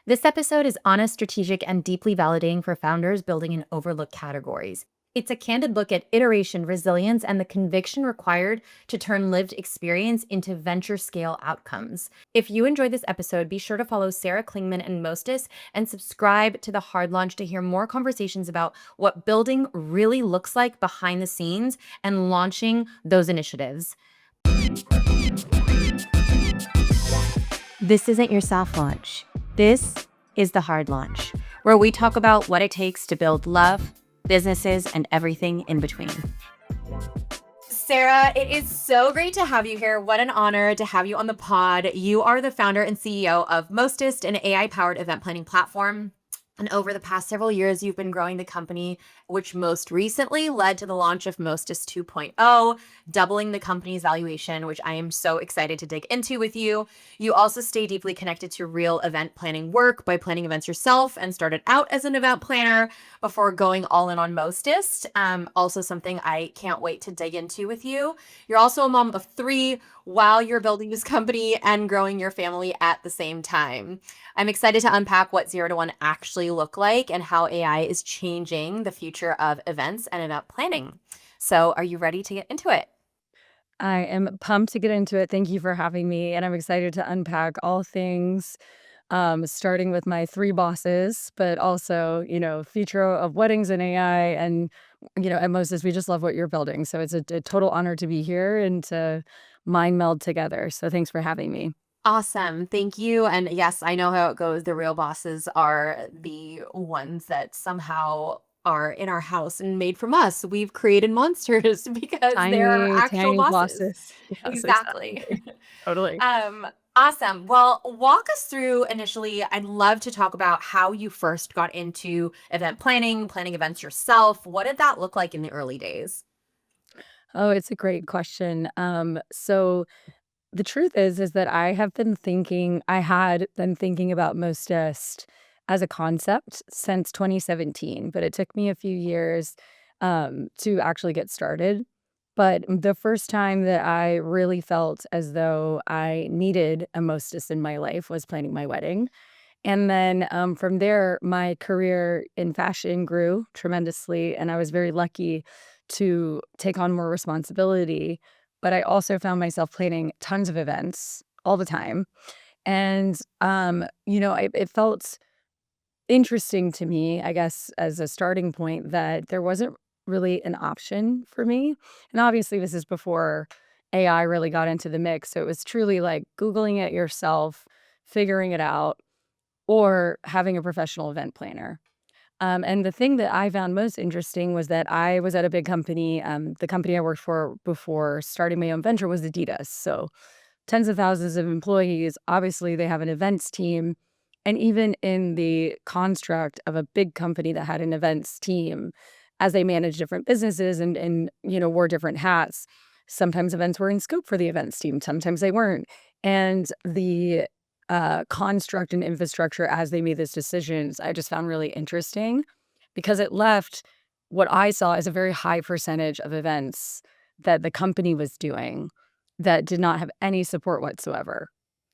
This episode is honest, strategic, and deeply validating for founders building in overlooked categories. It's a candid look at iteration, resilience, and the conviction required to turn lived experience into venture scale outcomes. If you enjoyed this episode, be sure to follow Sarah Klingman and Mostest and subscribe to the Hard Launch to hear more conversations about what building really looks like behind the scenes and launching those initiatives. This isn't your soft launch. This is the hard launch, where we talk about what it takes to build love, businesses, and everything in between. Sarah, it is so great to have you here. What an honor to have you on the pod. You are the founder and CEO of Mostest, an AI-powered event planning platform. And over the past several years, you've been growing the company, which most recently led to the launch of Mostest 2.0, doubling the company's valuation, which I am so excited to dig into with you. You also stay deeply connected to real event planning work by planning events yourself and started out as an event planner before going all in on Mostest. Also something I can't wait to dig into with you. You're also a mom of 3 while you're building this company and growing your family at the same time. I'm excited to unpack what 0 to 1 actually look like and how AI is changing the future of events and event planning. So, are you ready to get into it? I am pumped to get into it. Thank you for having me, and I'm excited to unpack all things, starting with my 3 bosses, but also, future of weddings and AI, and, at Moses, we just love what you're building, so it's a total honor to be here and to mind meld together, so thanks for having me. Awesome. Thank you. And yes, I know how it goes. The real bosses are the ones that somehow are in our house and made from us. We've created monsters because they're Tiny, actual tiny bosses. bosses. Yes, Exactly. exactly. Totally. Um, awesome. Well, walk us through initially. I'd love to talk about how you first got into event planning, planning events yourself. What did that look like in the early days? Oh, it's a great question. So the truth is that I had been thinking about Mostest as a concept since 2017, but it took me a few years to actually get started. But the first time that I really felt as though I needed a Mostest in my life was planning my wedding. And then from there, my career in fashion grew tremendously, and I was very lucky to take on more responsibility. But I also found myself planning tons of events all the time. And, it felt interesting to me, I guess, as a starting point, that there wasn't really an option for me. And obviously, this is before AI really got into the mix. So it was truly like Googling it yourself, figuring it out, or having a professional event planner. And the thing that I found most interesting was that I was at a big company. The company I worked for before starting my own venture was Adidas. So tens of thousands of employees. Obviously, they have an events team. And even in the construct of a big company that had an events team, as they managed different businesses and wore different hats, sometimes events were in scope for the events team, sometimes they weren't. And the construct and infrastructure as they made these decisions, I just found really interesting because it left what I saw as a very high percentage of events that the company was doing that did not have any support whatsoever.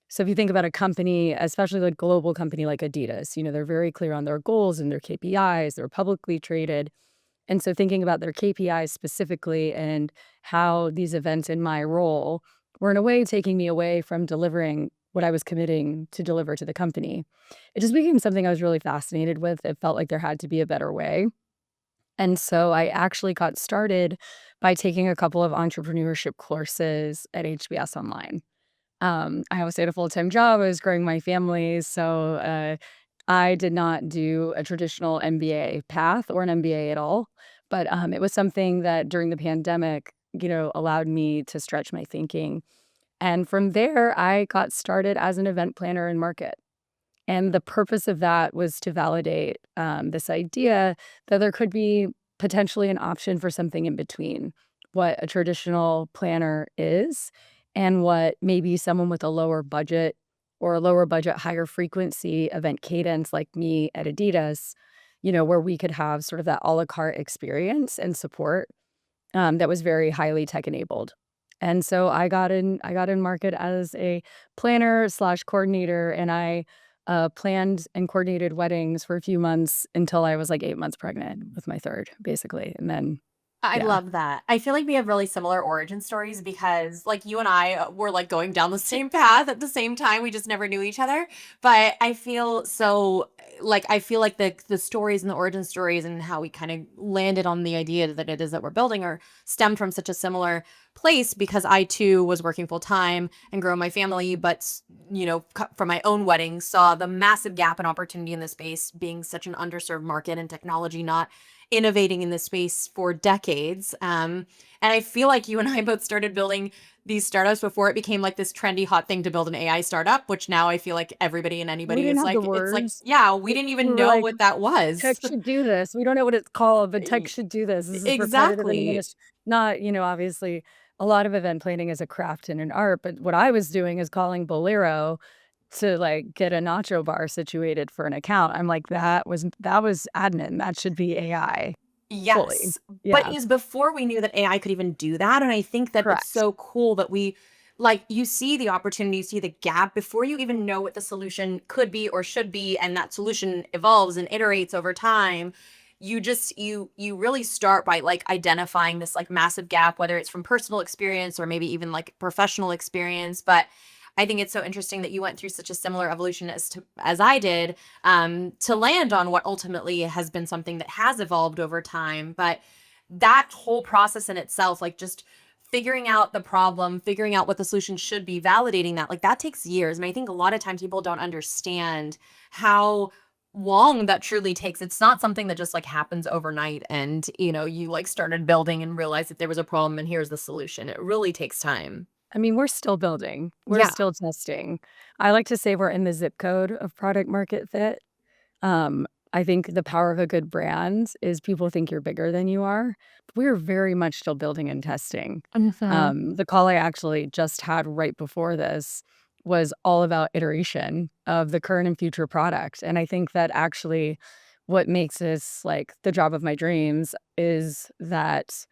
So if you think about a company, especially like global company like Adidas, they're very clear on their goals and their KPIs, they're publicly traded. And so thinking about their KPIs specifically and how these events in my role were in a way taking me away from delivering what I was committing to deliver to the company. It just became something I was really fascinated with. It felt like there had to be a better way. And so I actually got started by taking a couple of entrepreneurship courses at HBS Online. I also had a full-time job. I was growing my family. So I did not do a traditional MBA path or an MBA at all. But it was something that during the pandemic, allowed me to stretch my thinking. And from there, I got started as an event planner and market. And the purpose of that was to validate this idea that there could be potentially an option for something in between what a traditional planner is and what maybe someone with a lower budget or a lower budget, higher frequency event cadence like me at Adidas, where we could have sort of that a la carte experience and support that was very highly tech enabled. And so I got in market as a planner slash coordinator, and I planned and coordinated weddings for a few months until I was like 8 months pregnant with my third, basically. And then, I yeah. love that. I feel like we have really similar origin stories because, like, you and I were like going down the same path at the same time. We just never knew each other. But I feel so like I feel like the stories and the origin stories and how we kind of landed on the idea that it is that we're building are stemmed from such a similar place because I too was working full time and growing my family, but from my own wedding, saw the massive gap and opportunity in this space being such an underserved market and technology not innovating in this space for decades. And I feel like you and I both started building these startups before it became like this trendy hot thing to build an AI startup, which now I feel like everybody and We anybody didn't is have the like, it's like, words. yeah, we We didn't we even were know like, what that tech was. should do this. We don't know what it's called, but tech E- should do this. This is repetitive and exactly. administrative. Not, obviously a lot of event planning is a craft and an art, but what I was doing is calling Bolero to like get a nacho bar situated for an account. I'm like, that was admin. That should be AI fully. Yes, but Yeah, it was before we knew that AI could even do that, and I think that it's correct. so cool that we like, you see the opportunity, you see the gap before you even know what the solution could be or should be, and that solution evolves and iterates over time. You really start by, like, identifying this, like, massive gap, whether it's from personal experience or maybe even, like, professional experience, but I think it's so interesting that you went through such a similar evolution as I did, to land on what ultimately has been something that has evolved over time. But that whole process in itself, like just figuring out the problem, figuring out what the solution should be, validating that, like that takes years. And I think a lot of times people don't understand how long that truly takes. It's not something that just like happens overnight and, you like started building and realized that there was a problem and here's the solution. It really takes time. I mean, we're still building. We're Yeah. still testing. I like to say we're in the zip code of product market fit. Um, I think the power of a good brand is people think you're bigger than you are. We're very much still building and testing. Mhm. The call I actually just had right before this was all about iteration of the current and future product. And I think that actually what makes this like the job of my dreams is that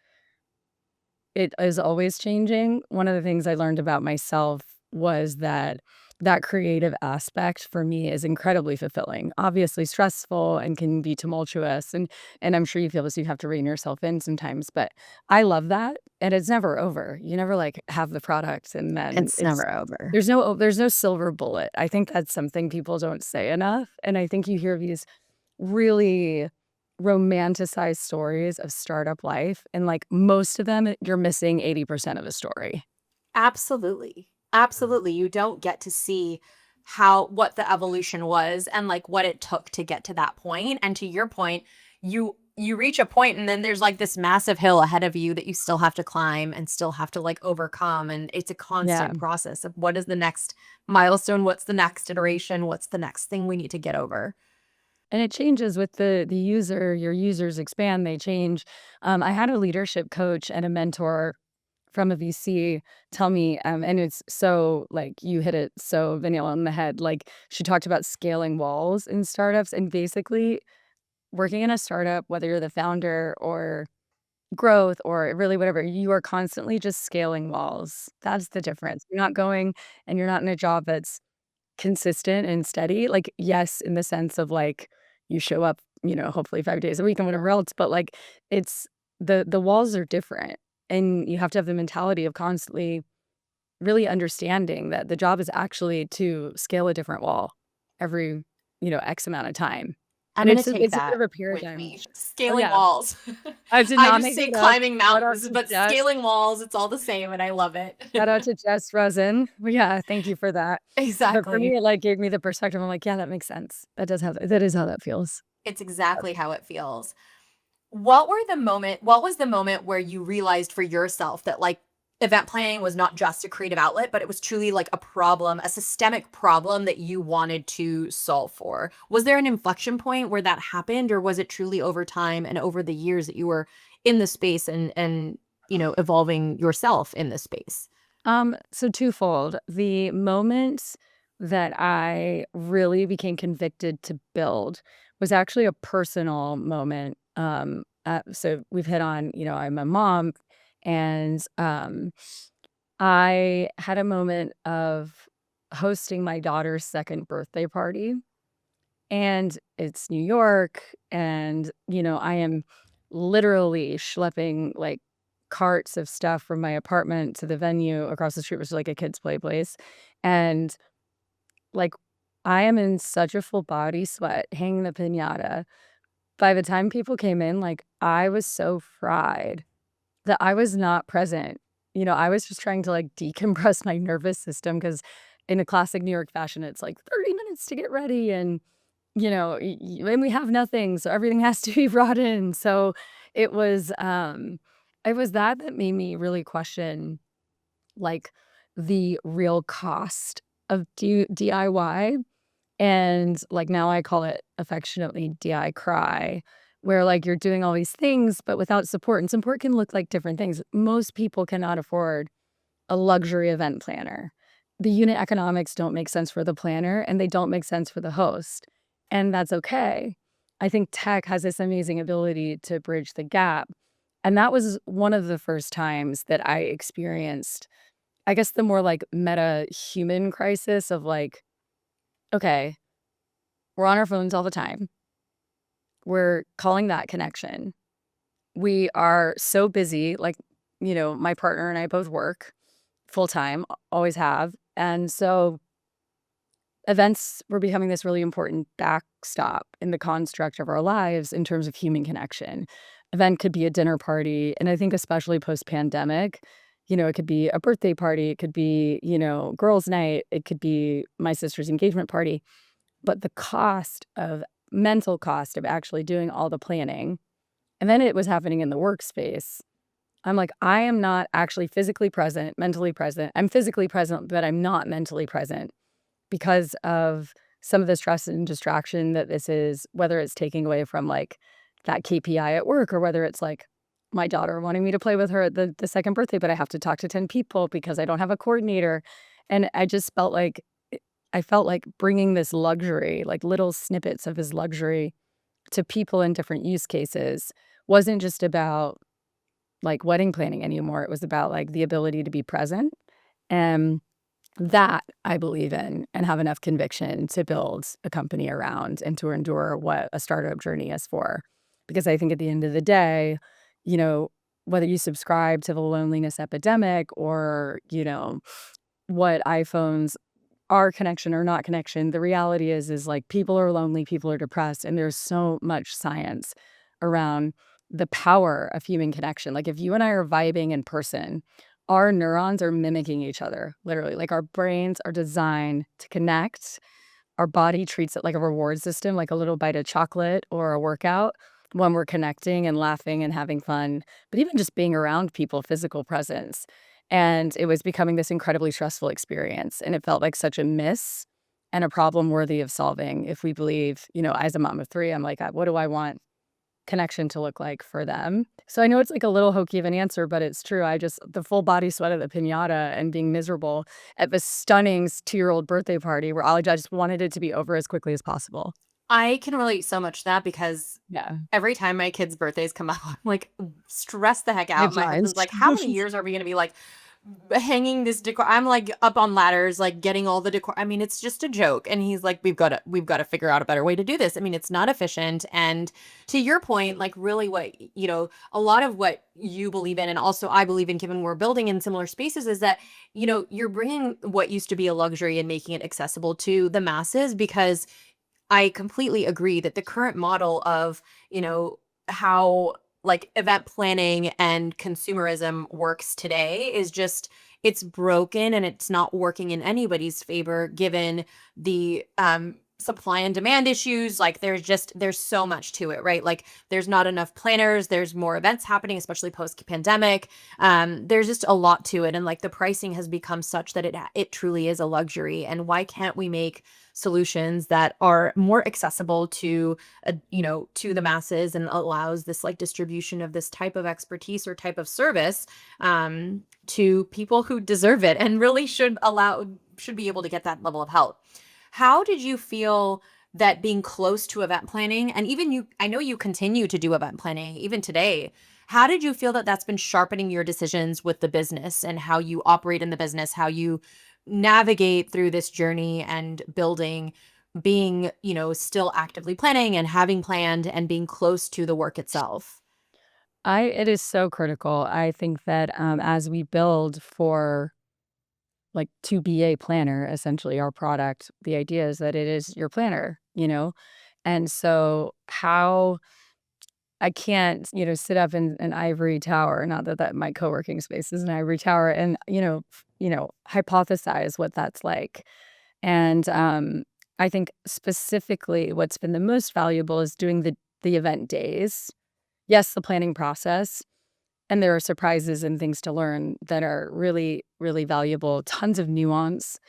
it is always changing. One of the things I learned about myself was that that creative aspect for me is incredibly fulfilling. Obviously stressful and can be tumultuous and I'm sure you feel this you have to rein yourself in sometimes, but I love that and it's never over. You never like have the product and then It's never over. there's no silver bullet. I think that's something people don't say enough and I think you hear these really romanticized stories of startup life, and, like, most of them, you're missing 80% of the story. Absolutely. Absolutely. You don't get to see what the evolution was and like what it took to get to that point. And to your point, you reach a point and then there's like this massive hill ahead of you that you still have to climb and still have to like overcome. And it's a Yeah, constant process of what is the next milestone, what's the next iteration, what's the next thing we need to get over. and it changes with the user, your users expand, they change. I had a leadership coach and a mentor from a VC tell me, and it's so, like, you hit it so vanilla on the head, like, she talked about scaling walls in startups, and basically, working in a startup, whether you're the founder or growth or really whatever, you are constantly just scaling walls. That's the difference. You're not going and you're not in a job that's consistent and steady. Like, yes, in the sense of like you show up, hopefully 5 days a week and whatever else, but like it's the walls are different. And you have to have the mentality of constantly really understanding that the job is actually to scale a different wall every, X amount of time. I'm And going to it's a take it's a bit that of a with paradigm. me. Oh, Scaling yeah. walls. I did I not just make say it up. climbing Shout out mountains, to but Jess. scaling walls, it's all the same and I love it. Shout out to Jess Rosen. Well, yeah, thank you for that. But for me, Exactly. it, like, gave me the perspective. I'm like, "Yeah, that makes sense. That is how that feels." It's exactly how it feels. What was the moment where you realized for yourself that like event planning was not just a creative outlet, but it was truly like a problem, a systemic problem that you wanted to solve for? Was there an inflection point where that happened, or was it truly over time and over the years that you were in the space and evolving yourself in this space? So twofold. The moment that I really became convicted to build was actually a personal moment. So we've hit on, I'm a mom, and I had a moment of hosting my daughter's second birthday party. And it's New York, and, I am literally schlepping, like, carts of stuff from my apartment to the venue across the street, which is like a kids' play place, and, like, I am in such a full body sweat hanging the piñata. By the time people came in, like, I was so fried that I was not present. I was just trying to, like, decompress my nervous system because in a classic New York fashion, it's like 30 minutes to get ready and and we have nothing, so everything has to be brought in. So it was, um, it was that made me really question, like, the real cost of DIY. And, like, now I call it affectionately DI cry, where, like, you're doing all these things, but without support. And support can look like different things. Most people cannot afford a luxury event planner. The unit economics don't make sense for the planner, and they don't make sense for the host, and that's okay. I think tech has this amazing ability to bridge the gap, and that was one of the first times that I experienced, I guess, the more, like, meta human crisis of, like, okay, we're on our phones all the time. We're calling that connection. We are so busy, like, my partner and I both work full time, always have, and so events were becoming this really important backstop in the construct of our lives in terms of human connection. Event could be a dinner party, and I think especially post-pandemic, it could be a birthday party, it could be, girls' night, it could be my sister's engagement party, but the mental cost of actually doing all the planning, and then it was happening in the workspace. I'm like, I am not actually physically present, mentally present. I'm physically present, but I'm not mentally present because of some of the stress and distraction that this is, whether it's taking away from, like, that KPI at work or whether it's, like, my daughter wanting me to play with her at the second birthday, but I have to talk to 10 people because I don't have a coordinator, and I just felt like I felt like bringing this luxury, like, little snippets of his luxury to people in different use cases wasn't just about, like, wedding planning anymore. It was about, like, the ability to be present, and that I believe in and have enough conviction to build a company around and to endure what a startup journey is for. Because I think at the end of the day, you know, whether you subscribe to the loneliness epidemic or, what iPhones are connection or not connection, the reality is like people are lonely, people are depressed, and there's so much science around the power of human connection. Like if you and I are vibing in person, our neurons are mimicking each other, literally. Like our brains are designed to connect. Our body treats it like a reward system, like a little bite of chocolate or a workout when we're connecting and laughing and having fun, but even just being around people, physical presence. And it was becoming this incredibly stressful experience. And it felt like such a miss and a problem worthy of solving if we believe, as a mom of three, I'm like, what do I want connection to look like for them? So I know it's like a little hokey of an answer, but it's true. The full body sweat at the pinata and being miserable at the stunning 2-year-old birthday party where I just wanted it to be over as quickly as possible. I can relate so much to that because Yeah. every time my kids' birthdays come up, I'm like stressed the heck out. My husband's Deadlines. like, "How many years are we gonna be like hanging this decor?" I'm like up on ladders, like getting all the decor. I mean, it's just a joke. And he's like, we've got to figure out a better way to do this. I mean, it's not efficient. And to your point, like really what, a lot of what you believe in, and also I believe in, given we're building in similar spaces, is that, you're bringing what used to be a luxury and making it accessible to the masses because I completely agree that the current model of, how like event planning and consumerism works today is just it's broken and it's not working in anybody's favor given the supply and demand issues. Like there's so much to it, right? Like there's not enough planners, there's more events happening, especially post pandemic. There's just a lot to it, and like the pricing has become such that it truly is a luxury. And why can't we make solutions that are more accessible to to the masses and allows this like distribution of this type of expertise or type of service to people who deserve it and really should be able to get that level of help. How did you feel that being close to event planning, and even you, I know you continue to do event planning even today, how did you feel that that's been sharpening your decisions with the business and how you operate in the business, how you navigate through this journey and building, being, still actively planning and having planned and being close to the work itself? It is so critical. I think that, as we build for, like, to be a planner, essentially our product, the idea is that it is your planner, you know? And so how I can't, sit up in an ivory tower, not that my co-working space is an ivory tower, and, hypothesize what that's like. And, I think specifically what's been the most valuable is doing the event days. Yes, the planning process, and there are surprises and things to learn that are really, really valuable, tons of nuance.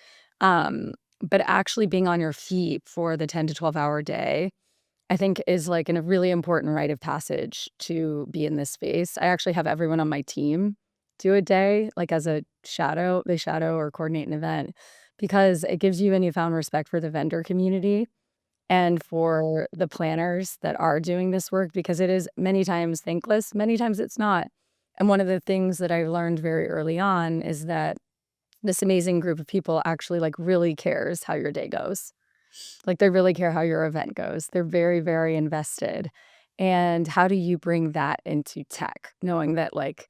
Um, but actually being on your feet for the 10 to 12-hour day, I think is like a really important rite of passage to be in this space. I actually have everyone on my team do a day, like as a shadow, they shadow or coordinate an event because it gives you a newfound respect for the vendor community and for the planners that are doing this work because it is many times thankless, many times it's not. And one of the things that I learned very early on is that this amazing group of people actually like really cares how your day goes. Like they really care how your event goes. They're very, very invested. And how do you bring that into tech, knowing that like,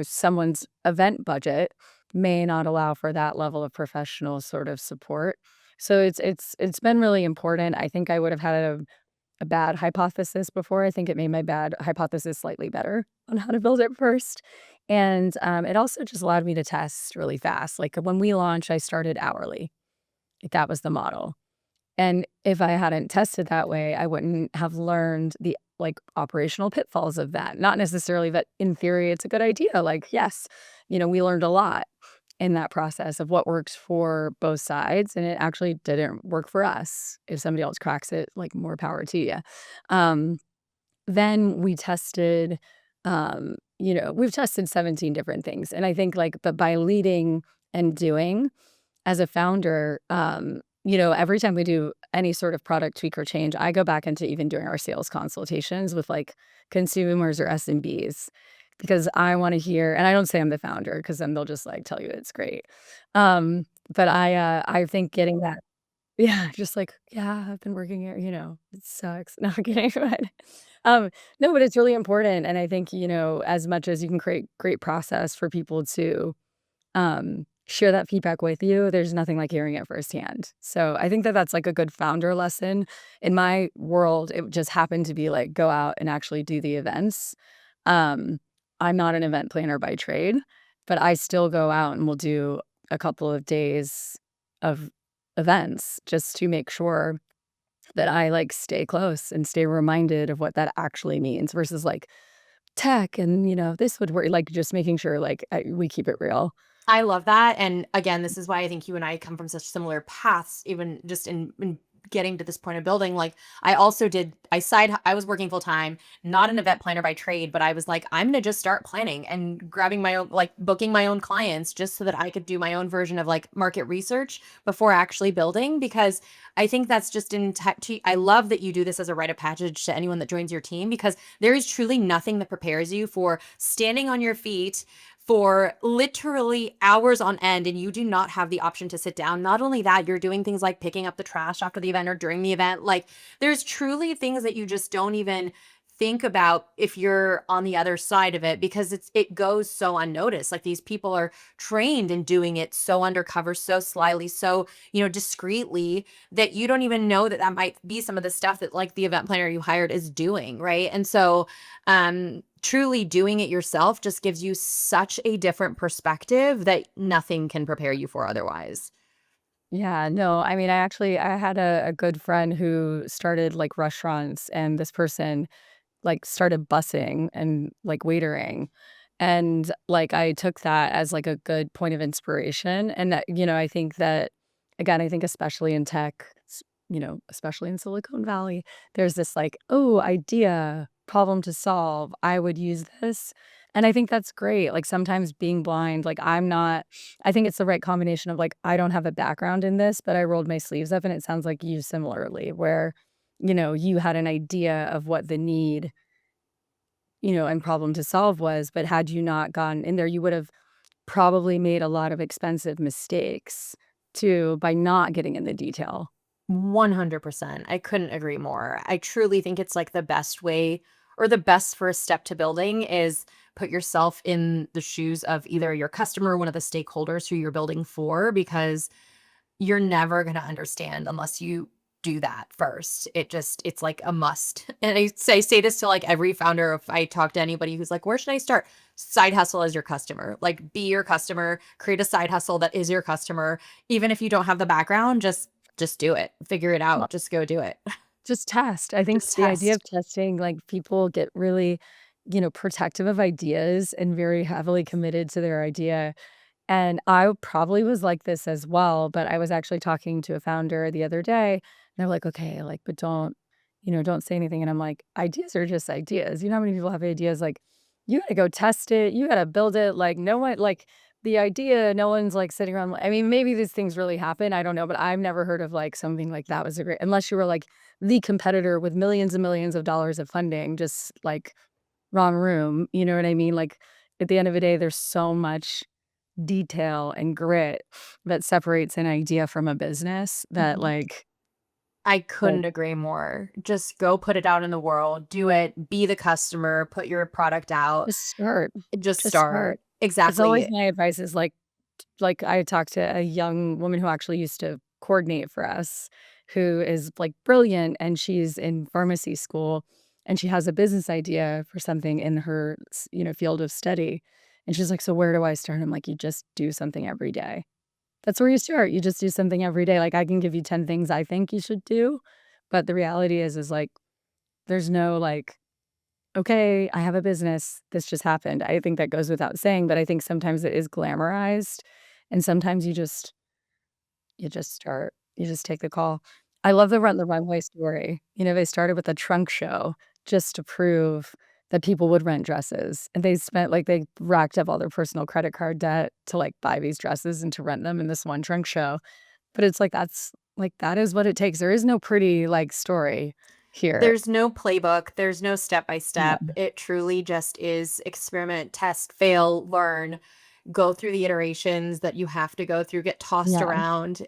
someone's event budget may not allow for that level of professional sort of support. So it's been really important. I think I would have had a bad hypothesis before. I think it made my bad hypothesis slightly better on how to build it first. And it also just allowed me to test really fast. Like when we launched, I started hourly. Like that was the model. And if I hadn't tested that way, I wouldn't have learned the, like, operational pitfalls of that. Not necessarily that in theory it's a good idea, like, yes, we learned a lot in that process of what works for both sides, and it actually didn't work for us. If somebody else cracks it, like, more power to you. Um, then we tested, we've tested 17 different things, and I think, like but by leading and doing as a founder, every time we do any sort of product tweak or change, I go back into even doing our sales consultations with like consumers or SMBs because I want to hear, and I don't say I'm the founder because then they'll just like tell you it's great. But I think getting that, yeah, just like, yeah, I've been working here, it sucks. No, I'm kidding. But, um, no, but it's really important. And I think, as much as you can create great process for people to share that feedback with you, there's nothing like hearing it firsthand. So I think that that's like a good founder lesson. In my world, it just happened to be like go out and actually do the events. Um, I'm not an event planner by trade, but I still go out and will do a couple of days of events just to make sure that I like stay close and stay reminded of what that actually means versus like tech and this would work like just making sure like we keep it real. I love that, and again, this is why I think you and I come from such similar paths, even just in getting to this point of building. Like, I was working full time, not an event planner by trade, but I was like, I'm gonna just start planning and grabbing my own, like booking my own clients, just so that I could do my own version of like market research before actually building. Because I think that's just in tech. I love that you do this as a rite of passage to anyone that joins your team, because there is truly nothing that prepares you for standing on your feet for literally hours on end, and you do not have the option to sit down. Not only that, you're doing things like picking up the trash after the event or during the event. Like, there's truly things that you just don't even think about if you're on the other side of it, because it goes so unnoticed. Like, these people are trained in doing it so undercover, so slyly, so discreetly, that you don't even know that that might be some of the stuff that like the event planner you hired is doing, right? And so truly doing it yourself just gives you such a different perspective that nothing can prepare you for otherwise. Yeah, no, I mean, I had a good friend who started like restaurants, and this person like started busing and like waitering. And like I took that as like a good point of inspiration. And that, I think that again, I think especially in tech, especially in Silicon Valley, there's this like, oh, idea, problem to solve. I would use this. And I think that's great. Like sometimes being blind, like I think it's the right combination of like, I don't have a background in this, but I rolled my sleeves up and it sounds like you similarly, where, you had an idea of what the need and problem to solve was, but had you not gone in there, you would have probably made a lot of expensive mistakes too by not getting in the detail. 100%. I couldn't agree more. I truly think it's like the best way or the best first step to building is put yourself in the shoes of either your customer, one of the stakeholders who you're building for, because you're never going to understand unless you do that first. It's like a must. And I say this to like every founder. If I talk to anybody who's like, where should I start? Side hustle as your customer. Like, be your customer, create a side hustle that is your customer. Even if you don't have the background, just do it. Figure it Well, out. Just go do it. just test. I think Just the idea of test. testing, like, people get really, protective of ideas and very heavily committed to their idea. And I probably was like this as well, but I was actually talking to a founder the other day, and they're like, "Okay, like, but don't say anything." And I'm like, "Ideas are just ideas." You know how many people have ideas? Like, you gotta go test it, you gotta build it, like, no one like, the idea, no one's, like, sitting around I mean, maybe these things really happen, I don't know, but I've never heard of, like, something like that was a great unless you were, like, the competitor with millions and millions of dollars of funding, just, like, wrong room, you know what I mean? Like, at the end of the day, there's so much detail and grit that separates an idea from a business that, Mhm. I like couldn't agree more. Just go put it out in the world. Do it. Be the customer. Put your product out. just start. Just Just start. start. It's always Exactly. my advice is, like, I talked to a young woman who actually used to coordinate for us, who is, like, brilliant, and she's in pharmacy school, and she has a business idea for something in her field of study, and she's like, "So where do I start?" I'm like, "You just do something every day." That's where you start. You just do something every day. Like, I can give you 10 things I think you should do, but the reality is, like, there's no, like, "Okay, I have a business. This just happened." I think that goes without saying, but I think sometimes it is glamorized, and sometimes you just start. You just take the call. I love the Run the Runway story. They started with a trunk show just to prove that people would rent dresses, and they racked up all their personal credit card debt to, like, buy these dresses and to rent them in this one trunk show. But it's like, that is what it takes. There is no pretty, like, story here. There's no playbook, there's no step by No. step. It truly just is experiment, test, fail, learn, go through the iterations that you have to go through, get tossed Yeah. around.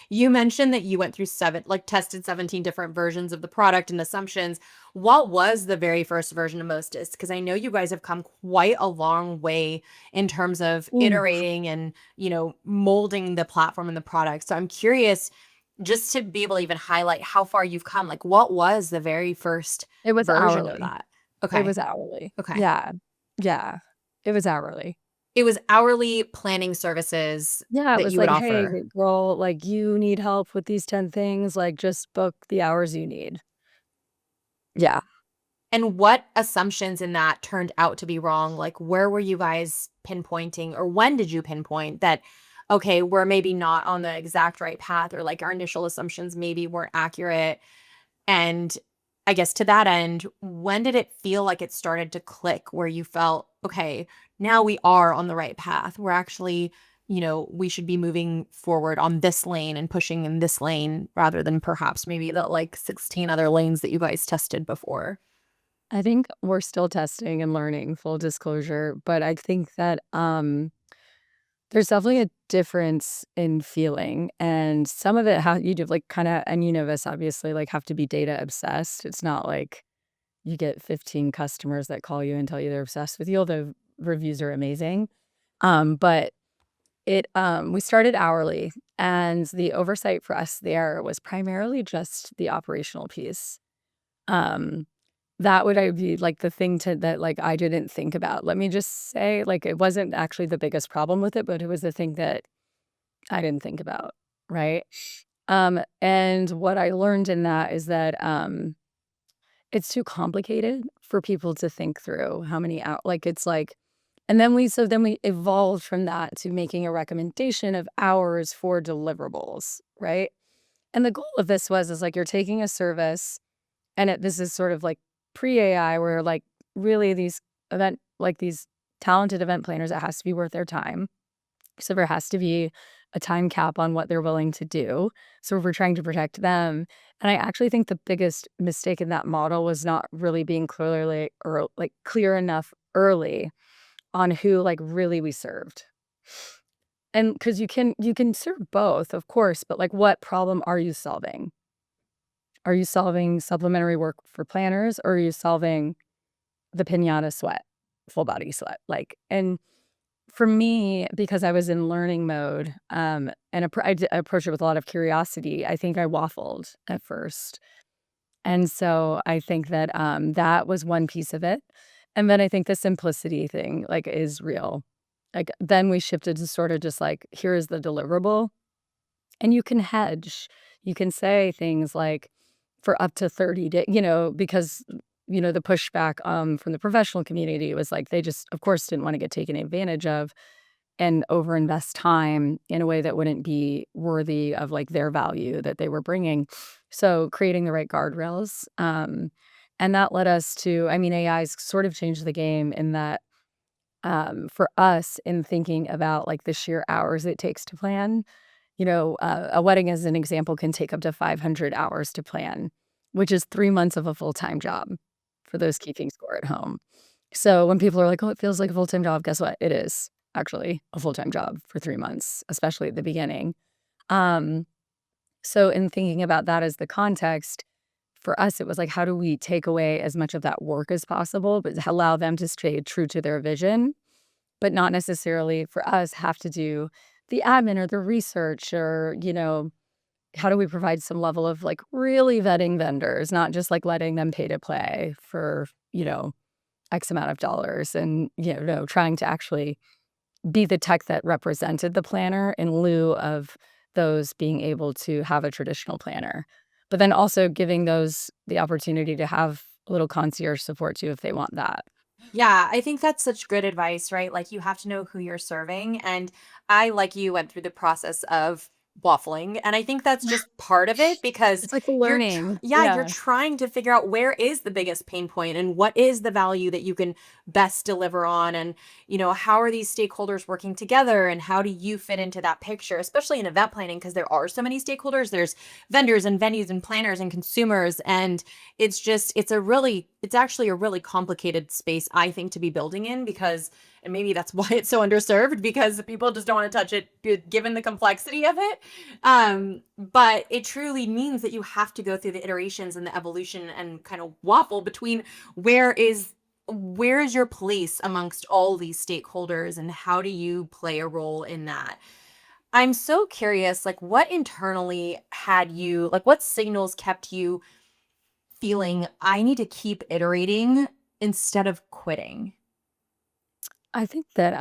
You mentioned that you went through tested 17 different versions of the product and assumptions. What was the very first version of Mostest? Because I know you guys have come quite a long way in terms of Ooh, iterating and, molding the platform and the product. So I'm curious just to be able to even highlight how far you've come, like, what was the very first it was version of hourly. that? It Okay, was hourly. okay. Yeah. Yeah. It was hourly. It was hourly planning services Yeah, it that was you would like, "Hey, offer. girl, like, you need help with these 10 things, like, just book the hours you need." Yeah. And what assumptions in that turned out to be wrong? Like, where were you guys pinpointing, or when did you pinpoint that, okay, we're maybe not on the exact right path, or like our initial assumptions maybe weren't accurate? And I guess to that end, when did it feel like it started to click where you felt, okay, now we are on the right path? We're actually, we should be moving forward on this lane and pushing in this lane rather than perhaps maybe the like 16 other lanes that you guys tested before. I think we're still testing and learning, full disclosure, but I think that, there's definitely a difference in feeling, and some of it how you do, like, kinda and you know this, obviously, like, have to be data obsessed. It's not like you get 15 customers that call you and tell you they're obsessed with you, although reviews are amazing. But we started hourly, and the oversight for us there was primarily just the operational piece. Um, that would I be like the thing to that like I didn't think about. Let me just say, like it wasn't actually the biggest problem with it, but it was the thing that I didn't think about, right? And what I learned in that is that it's too complicated for people to think through how many out like it's like and then we evolved from that to making a recommendation of hours for deliverables, right? And the goal of this was is like you're taking a service and this is sort of like pre-AI where like really these talented event planners, it has to be worth their time. So there has to be a time cap on what they're willing to do. So we're trying to protect them. And I actually think the biggest mistake in that model was not really being clearly or like clear enough early on who like really we served. And because you can serve both, of course, but, like, what problem are you solving? Are you solving supplementary work for planners, or are you solving the pinata sweat, full body sweat? Like, and for me, because I was in learning mode, and I approached it with a lot of curiosity, I think I waffled at first. And so I think that, that was one piece of it. And then I think the simplicity thing, like, is real. Like, then we shifted to sort of just like, here is the deliverable, and you can hedge. You can say things like, for up to 30 days, because, the pushback, from the professional community was like, they just, of course, didn't want to get taken advantage of and overinvest time in a way that wouldn't be worthy of, like, their value that they were bringing. So creating the right guardrails, and that led us to, I mean, AI's sort of changed the game in that, for us, in thinking about, like, the sheer hours it takes to plan, a wedding, as an example, can take up to 500 hours to plan, which is 3 months of a full-time job for those keeping score at home. So when people are like, "Oh, it feels like a full-time job," guess what? It is actually a full-time job for 3 months, especially at the beginning. Um, so in thinking about that as the context, for us, it was like, how do we take away as much of that work as possible, but allow them to stay true to their vision, but not necessarily, for us, have to do the admin or the research, or, how do we provide some level of, like, really vetting vendors, not just, like, letting them pay to play for, X amount of dollars, and, trying to actually be the tech that represented the planner in lieu of those being able to have a traditional planner. But then also giving those the opportunity to have a little concierge support too if they want that. Yeah, I think that's such good advice, right? Like you have to know who you're serving. And I, like you, went through the process of waffling. And I think that's just part of it because It's like learning. yeah, you're Yeah. trying to figure out where is the biggest pain point and what is the value that you can best deliver on. And, how are these stakeholders working together and how do you fit into that picture, especially in event planning, because there are so many stakeholders. There's vendors and venues and planners and consumers. And it's actually a really complicated space, I think, to be building in because, and maybe that's why it's so underserved because people just don't want to touch it given the complexity of it. But it truly means that you have to go through the iterations and the evolution and kind of waffle between where is where is your place amongst all these stakeholders and how do you play a role in that. I'm so curious, like what internally had you, like what signals kept you feeling I need to keep iterating instead of quitting? I think that,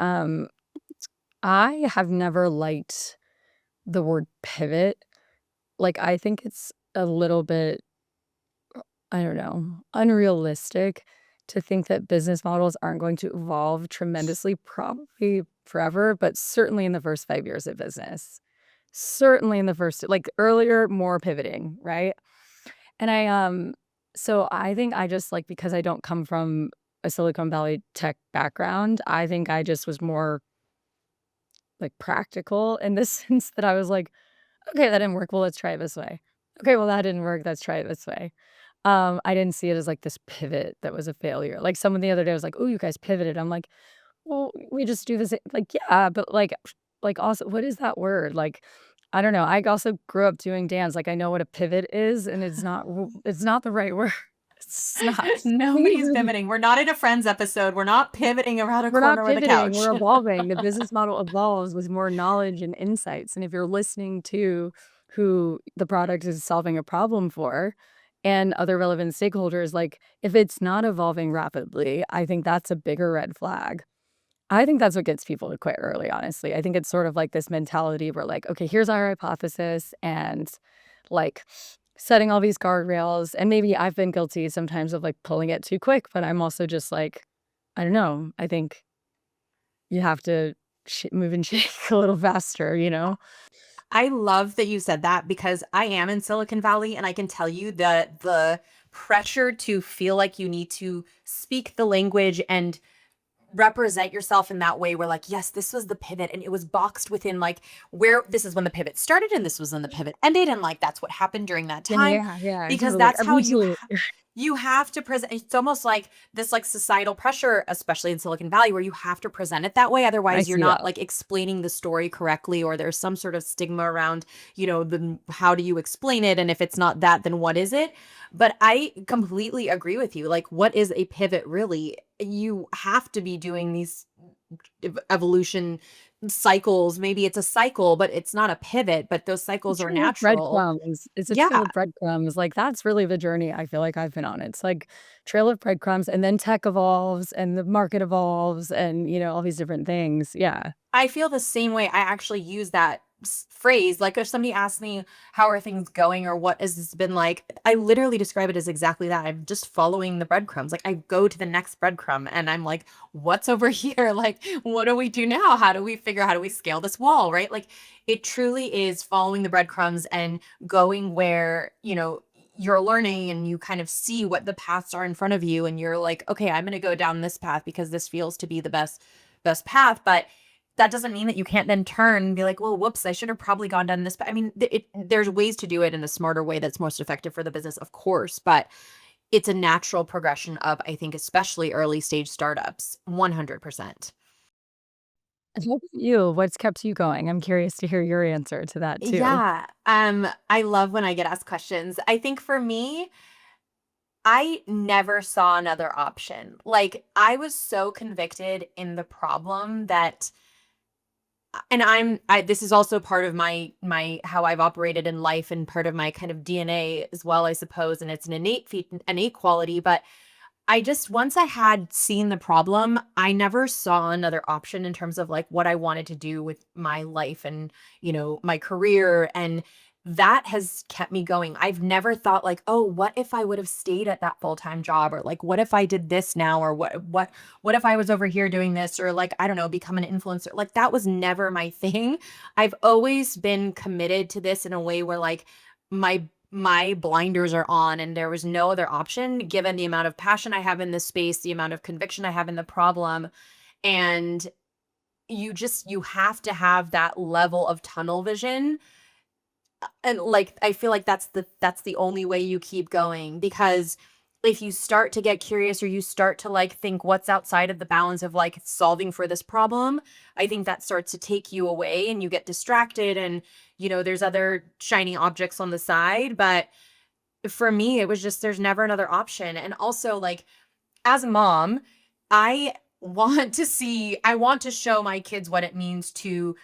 I have never liked the word pivot. Like, I think it's a little bit, I don't know, unrealistic to think that business models aren't going to evolve tremendously, probably forever, but certainly in the first 5 years of business. Certainly in the first, like, earlier, more pivoting, right? And so I think I just, like, because I don't come from a Silicon Valley tech background, I think I just was more, like, practical in the sense that I was like, "Okay, that didn't work. Well, let's try it this way. Okay, well, that didn't work. Let's try it this way." I didn't see it as, like, this pivot that was a failure. Like, someone the other day was like, "Oh, you guys pivoted." I'm like, "Well, we just do the same." Like, yeah, but, like, also, what is that word? Like, I don't know. I also grew up doing dance. Like, I know what a pivot is, and it's not the right word. It's not. Nobody's pivoting. We're not in a Friends episode. We're not pivoting around a We're not corner with a pivoting, we're couch. evolving. The business model evolves with more knowledge and insights, and if you're listening to who the product is solving a problem for and other relevant stakeholders, like, if it's not evolving rapidly, I think that's a bigger red flag. I think that's what gets people to quit early, honestly. I think it's sort of like this mentality where, like, "Okay, here's our hypothesis," and, like, setting all these guardrails, and maybe I've been guilty sometimes of, like, pulling it too quick, but I'm also just like, I don't know, I think you have to move and shake a little faster, you know? I love that you said that because I am in Silicon Valley and I can tell you that the pressure to feel like you need to speak the language and represent yourself in that way where like yes this was the pivot and it was boxed within like where this is when the pivot started and this was when the pivot ended and like that's what happened during that time Yeah, yeah, because totally. that's how you Absolutely. You have to present. It's almost like this like societal pressure, especially in Silicon Valley, where you have to present it that way. I Otherwise, you're see not that. like explaining the story correctly, or there's some sort of stigma around, the how do you explain it? And if it's not that, then what is it? But I completely agree with you. Like, what is a pivot really? You have to be doing these evolution cycles. Maybe it's a cycle, but it's not a pivot, but those A cycles are trail of natural. breadcrumbs. It's a trail Yeah. of breadcrumbs, like, that's really the journey I feel like I've been on. It's like trail of breadcrumbs, and then tech evolves, and the market evolves, and, all these different things. Yeah. I feel the same way. I actually use that phrase. Like if somebody asks me, how are things going or what has this been like? I literally describe it as exactly that. I'm just following the breadcrumbs. Like I go to the next breadcrumb and I'm like, what's over here? Like, what do we do now? How do we scale this wall? Right. Like it truly is following the breadcrumbs and going where, you're learning and you kind of see what the paths are in front of you. And you're like, okay, I'm going to go down this path because this feels to be the best path. But that doesn't mean that you can't then turn and be like, well, whoops, I should have probably gone down this. I mean, there's ways to do it in a smarter way that's most effective for the business, of course, but it's a natural progression of, I think, especially early stage startups, 100%. And what about you? What's kept you going? I'm curious to hear your answer to that too. Yeah. I love when I get asked questions. I think for me, I never saw another option. Like, I was so convicted in the problem that and I this is also part of my how I've operated in life and part of my kind of DNA as well, I suppose, and it's an innate quality, but I just once I had seen the problem, I never saw another option in terms of like what I wanted to do with my life and, my career. And that has kept me going. I've never thought like, oh, what if I would have stayed at that full-time job? Or like, what if I did this now? Or what if I was over here doing this? Or like, I don't know, become an influencer. Like that was never my thing. I've always been committed to this in a way where like my blinders are on and there was no other option given the amount of passion I have in this space, the amount of conviction I have in the problem. And you have to have that level of tunnel vision. And like I feel like that's the only way you keep going because if you start to get curious or you start to like think what's outside of the bounds of like solving for this problem, I think that starts to take you away and you get distracted and there's other shiny objects on the side, but for me, it was just there's never another option. And also, like, as a mom, I want to show my kids what it means to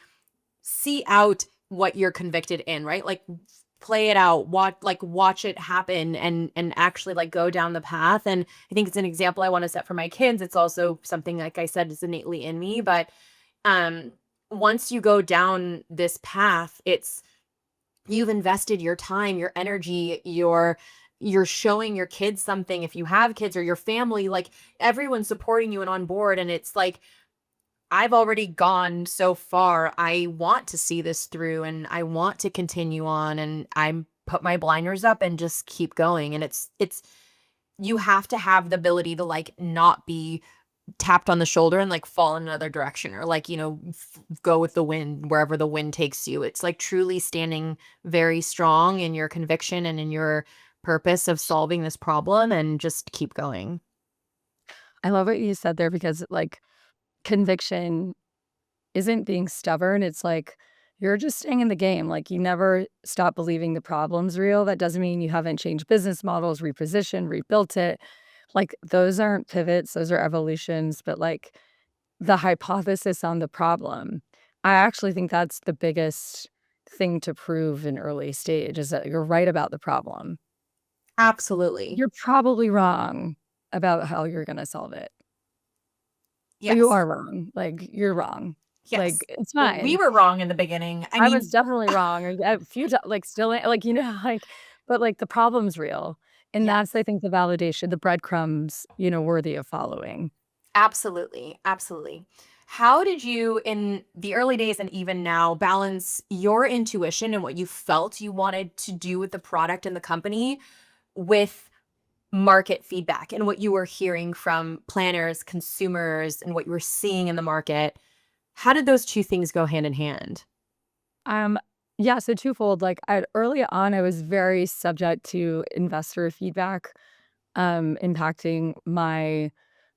see out what you're convicted in, right? Like play it out, watch it happen and actually like go down the path. And I think it's an example I want to set for my kids. It's also something like I said is innately in me, but um once you go down this path, you've invested your time, your energy, you're showing your kids something if you have kids or your family, like everyone's supporting you and on board. And it's like, I've already gone so far. I want to see this through and I want to continue on and I'm put my blinders up and just keep going. And it's you have to have the ability to like not be tapped on the shoulder and like fall in another direction or like go with the wind wherever the wind takes you. It's like truly standing very strong in your conviction and in your purpose of solving this problem and just keep going. I love what you said there because, like, conviction isn't being stubborn. It's like you're just staying in the game. Like, you never stop believing the problem's real. That doesn't mean you haven't changed business models, repositioned, rebuilt it. Like, those aren't pivots, those are evolutions. But, like, the hypothesis on the problem, I actually think that's the biggest thing to prove in early stage is that you're right about the problem. Absolutely. You're probably wrong about how you're gonna solve it. Or you Yes. are wrong, like, you're wrong. Like, Yes. it's We fine. were wrong in the beginning. I I was mean, definitely wrong, or a few ti like, still like, like but, like, the problem's real, and yes. that's, I think, the validation, the breadcrumbs, worthy of following. Absolutely. Absolutely. How did you, in the early days and even now, balance your intuition and what you felt you wanted to do with the product and the company with market feedback and what you were hearing from planners, consumers, and what you were seeing in the market? How did those two things go hand in hand? Um, yeah, so twofold, like, early on, I was very subject to investor feedback. impacting my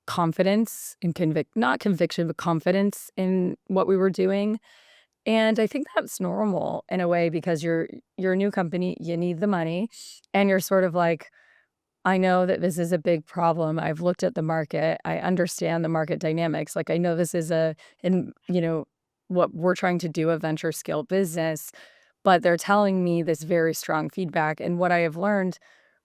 confidence and not conviction, but confidence in what we were doing. And I think that's normal in a way because you're a new company, you need the money, and you're sort of like, I know that this is a big problem. I've looked at the market. I understand the market dynamics. Like I know this is what we're trying to do, a venture scale business, but they're telling me this very strong feedback. And what I have learned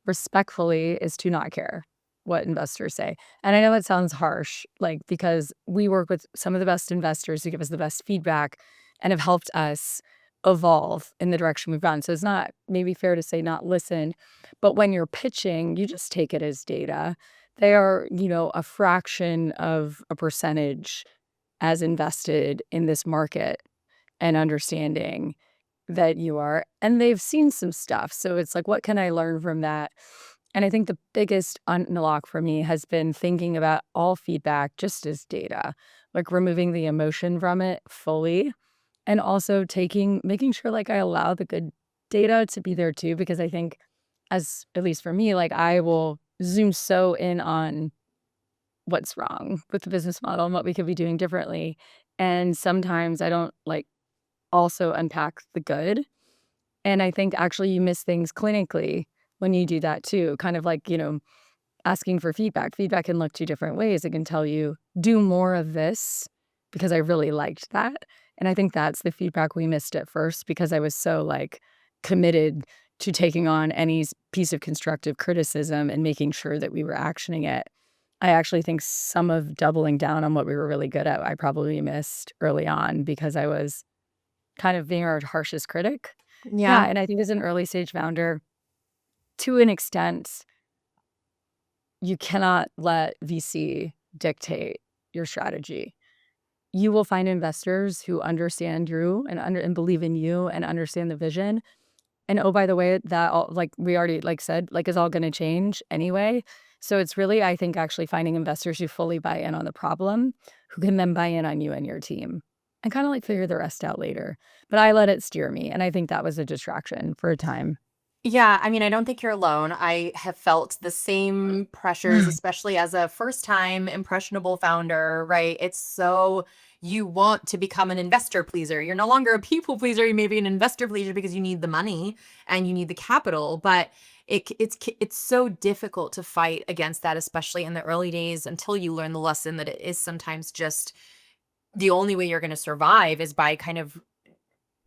respectfully is to not care what investors say. And I know it sounds harsh, like because we work with some of the best investors who give us the best feedback and have helped us evolve in the direction we've gone. So it's not maybe fair to say not listen, but when you're pitching, you just take it as data. They are, a fraction of a percentage as invested in this market and understanding that you are. And they've seen some stuff. So it's like, what can I learn from that? And I think the biggest unlock for me has been thinking about all feedback just as data, like removing the emotion from it fully and also making sure like I allow the good data to be there too, because I think as at least for me, like I will zoom so in on what's wrong with the business model and what we could be doing differently. And sometimes I don't like also unpack the good. And I think actually you miss things clinically when you do that too. Kind of like, asking for feedback. Feedback can look two different ways. It can tell you, do more of this because I really liked that. And I think that's the feedback we missed at first because I was so like committed to taking on any piece of constructive criticism and making sure that we were actioning it. I actually think some of doubling down on what we were really good at, I probably missed early on because I was kind of being our harshest critic. Yeah. Yeah. And I think as an early stage founder, to an extent, you cannot let VC dictate your strategy. You will find investors who understand you and believe in you and understand the vision. And oh, by the way, that all like we already like said, like is all gonna change anyway. So it's really, I think, actually finding investors who fully buy in on the problem, who can then buy in on you and your team and kind of like figure the rest out later. But I let it steer me. And I think that was a distraction for a time. Yeah, I mean, I don't think you're alone. I have felt the same pressures, especially as a first time impressionable founder, right? It's so you want to become an investor pleaser. You're no longer a people pleaser. You may be an investor pleaser because you need the money and you need the capital, but it's so difficult to fight against that, especially in the early days until you learn the lesson that it is sometimes just the only way you're going to survive is by kind of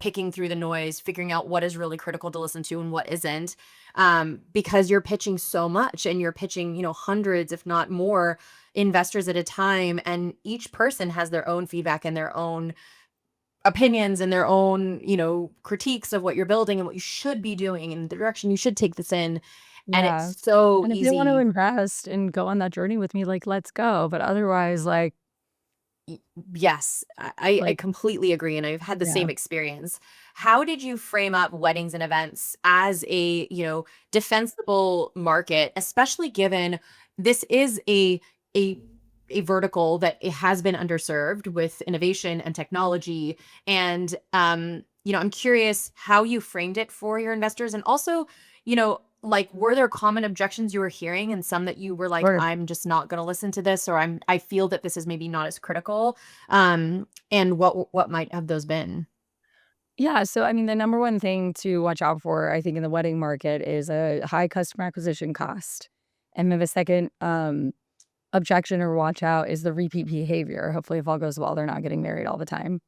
picking through the noise, figuring out what is really critical to listen to and what isn't, because you're pitching so much and you're pitching, hundreds, if not more, investors at a time, and each person has their own feedback and their own opinions and their own, critiques of what you're building and what you should be doing and the direction you should take this in. And it's Yeah. so And if they want to easy. invest and go on that journey with me, like, let's go. But otherwise, Y Yes, I like, completely agree, and I've had the yeah, same experience. How did you frame up weddings and events as a, defensible market, especially given this is a a vertical that it has been underserved with innovation and technology, and, I'm curious how you framed it for your investors, and also, like, were there common objections you were hearing and some that you were like, sort of. "I'm just not gonna listen to this," or I feel that this is maybe not as critical," and what might have those been? Yeah. So, I mean, the number one thing to watch out for, I think, in the wedding market is a high customer acquisition cost. And then the second objection or watch out is the repeat behavior. Hopefully, if all goes well, they're not getting married all the time.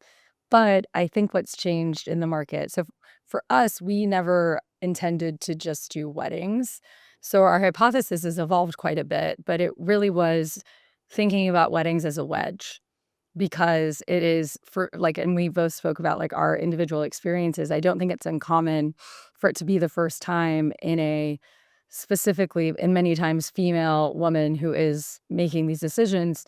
But I think what's changed in the market, so for us, we never intended to just do weddings. So our hypothesis has evolved quite a bit, but it really was thinking about weddings as a wedge because it is for like, and we both spoke about like our individual experiences. I don't think it's uncommon for it to be the first time in a specifically, and many times female woman who is making these decisions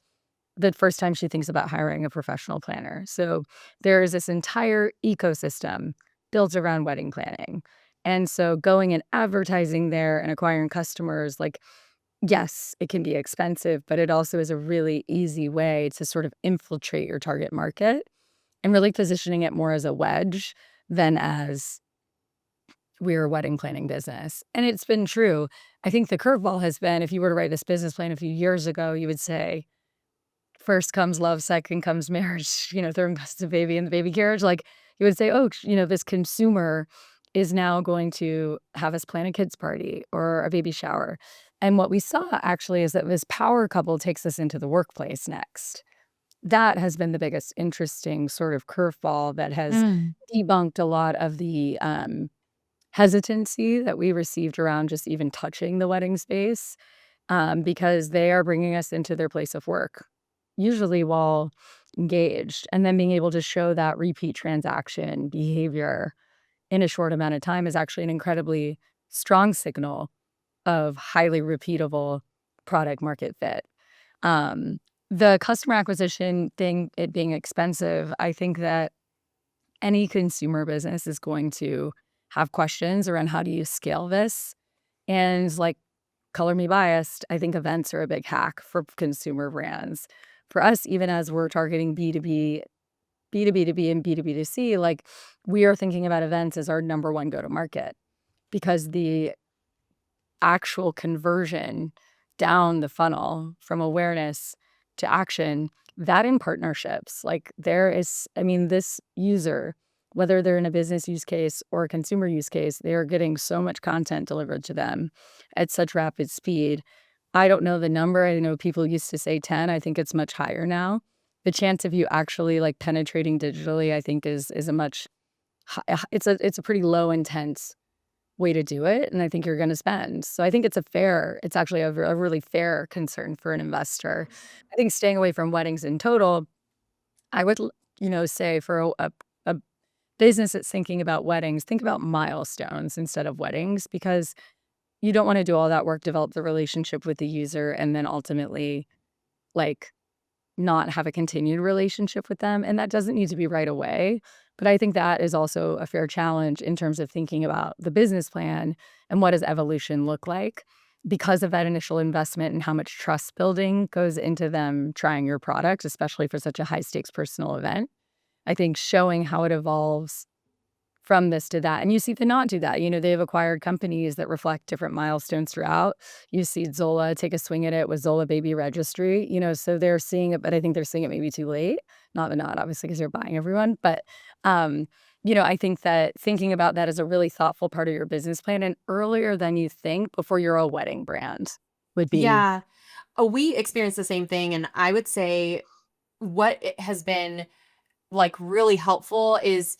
the first time she thinks about hiring a professional planner. So there is this entire ecosystem built around wedding planning. And so going and advertising there and acquiring customers, like, yes, it can be expensive, but it also is a really easy way to sort of infiltrate your target market and really positioning it more as a wedge than as we're a wedding planning business. And it's been true. I think the curveball has been, if you were to write this business plan a few years ago, you would say, first comes love, second comes marriage, third comes the baby and the baby carriage. Like you would say, oh, this consumer is now going to have us plan a kids party or a baby shower. And what we saw actually is that this power couple takes us into the workplace next. That has been the biggest interesting sort of curveball that has Mm. debunked a lot of the hesitancy that we received around just even touching the wedding space, because they are bringing us into their place of work, usually while engaged, and then being able to show that repeat transaction behavior in a short amount of time is actually an incredibly strong signal of highly repeatable product market fit. Um, the customer acquisition thing, it being expensive, I think that any consumer business is going to have questions around how do you scale this? And like, color me biased, I think events are a big hack for consumer brands. For us, even as we're targeting B2B, B2B2B, and B2B2C, like we are thinking about events as our number one go to market because the actual conversion down the funnel from awareness to action, that in partnerships, like there is, I mean, this user, whether they're in a business use case or a consumer use case, they are getting so much content delivered to them at such rapid speed. I don't know the number. I know people used to say 10. I think it's much higher now. The chance of you actually like penetrating digitally, I think is a much it's a pretty low intense way to do it, and I think you're gonna spend. So I think it's actually a really fair concern for an investor. I think staying away from weddings in total, I would say for a business that's thinking about weddings, think about milestones instead of weddings because you don't wanna do all that work, develop the relationship with the user, and then ultimately, like, not have a continued relationship with them, and that doesn't need to be right away, but I think that is also a fair challenge in terms of thinking about the business plan and what does evolution look like because of that initial investment and how much trust building goes into them trying your product, especially for such a high stakes personal event. I think showing how it evolves from this to that. And you see the not do that. They've acquired companies that reflect different milestones throughout. You see Zola take a swing at it with Zola Baby Registry, so they're seeing it, but I think they're seeing it maybe too late. Not obviously because they're buying everyone. But um, I think that thinking about that as a really thoughtful part of your business plan and earlier than you think before you're a wedding brand would be Yeah. Oh, we experienced the same thing. And I would say what it has been like really helpful is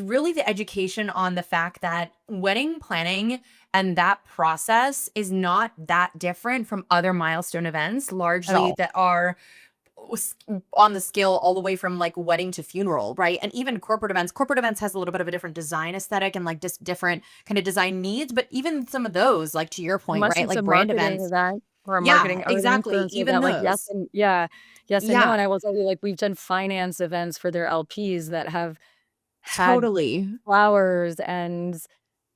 really the education on the fact that wedding planning and that process is not that different from other milestone events, at largely all. that are s- on the scale all the way from like wedding to funeral, right? And even corporate events. Corporate events has a little bit of a different design aesthetic and like just different kind of design needs. But even some of those, like to your point, Unless right? it's a Like brand marketing events. event or a Yeah, marketing or an exactly. influencer Even event, like, those. yes and no, Yeah, and I will tell you, like, we've done finance events for their LPs that have had totally. flowers and,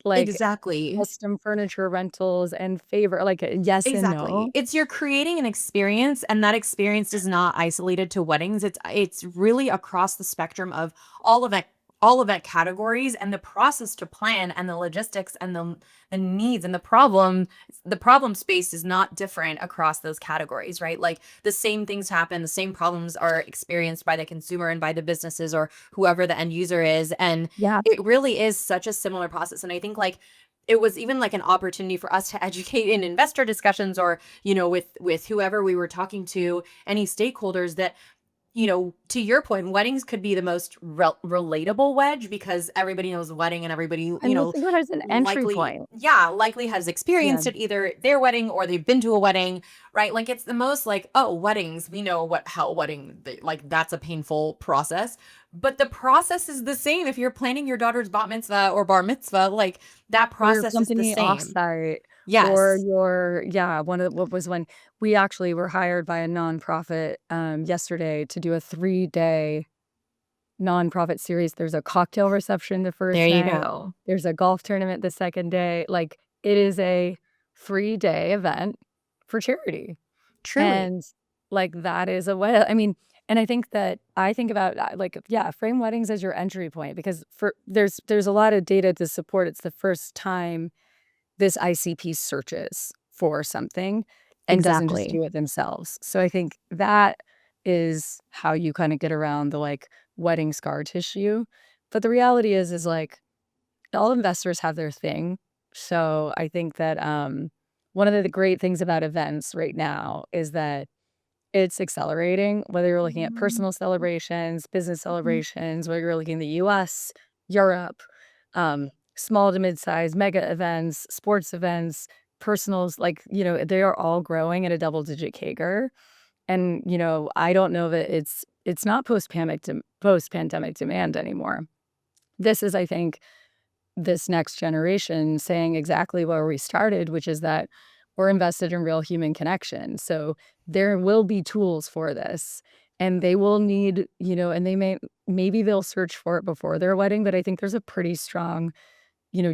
like, Exactly. custom furniture rentals and favor like, yes and Exactly. no. It's you're creating an experience and that experience is not isolated to weddings. It's really across the spectrum of all event all event categories and the process to plan and the logistics and the needs and the problem space is not different across those categories, right? Like the same things happen, the same problems are experienced by the consumer and by the businesses or whoever the end user is and Yeah. it really is such a similar process and I think like it was even like an opportunity for us to educate in investor discussions or with whoever we were talking to any stakeholders that to your point weddings could be the most relatable wedge because everybody knows a wedding and everybody And we'll think of it as an entry likely point. likely has Yeah. experienced it either their wedding or they've been to a wedding, right? Like it's the most like oh weddings we know what how wedding like that's a painful process but the process is the same if you're planning your daughter's bat mitzvah or bar mitzvah like that Or your process is the company same. offsite, or Yes. your one of what was when we actually were hired by a nonprofit, yesterday to do a 3-day nonprofit series. There's a cocktail reception the There first you night, go. there's a golf tournament the second day, like, it is a 3-day event for charity, Truly. and, like, that is a way I mean, And I think about, like, yeah, frame weddings as your entry point because there's a lot of data to support it's the first time this ICP searches for something and doesn't just Exactly. do it themselves. So I think that is how you kinda get around the, like, wedding scar tissue. But the reality is, like, all investors have their thing. So I think that, one of the great things about events right now is that it's accelerating, whether you're looking at personal celebrations, business celebrations, whether you're looking in the US, Europe, small to mid-size mega events, sports events, personals, like, they are all growing at a double-digit CAGR. And, I don't know that it's not post-pandemic demand anymore. This is, I think, this next generation saying exactly where we started, which is that we're invested in real human connection. So there will be tools for this and they will need, and maybe they'll search for it before their wedding, but I think there's a pretty strong,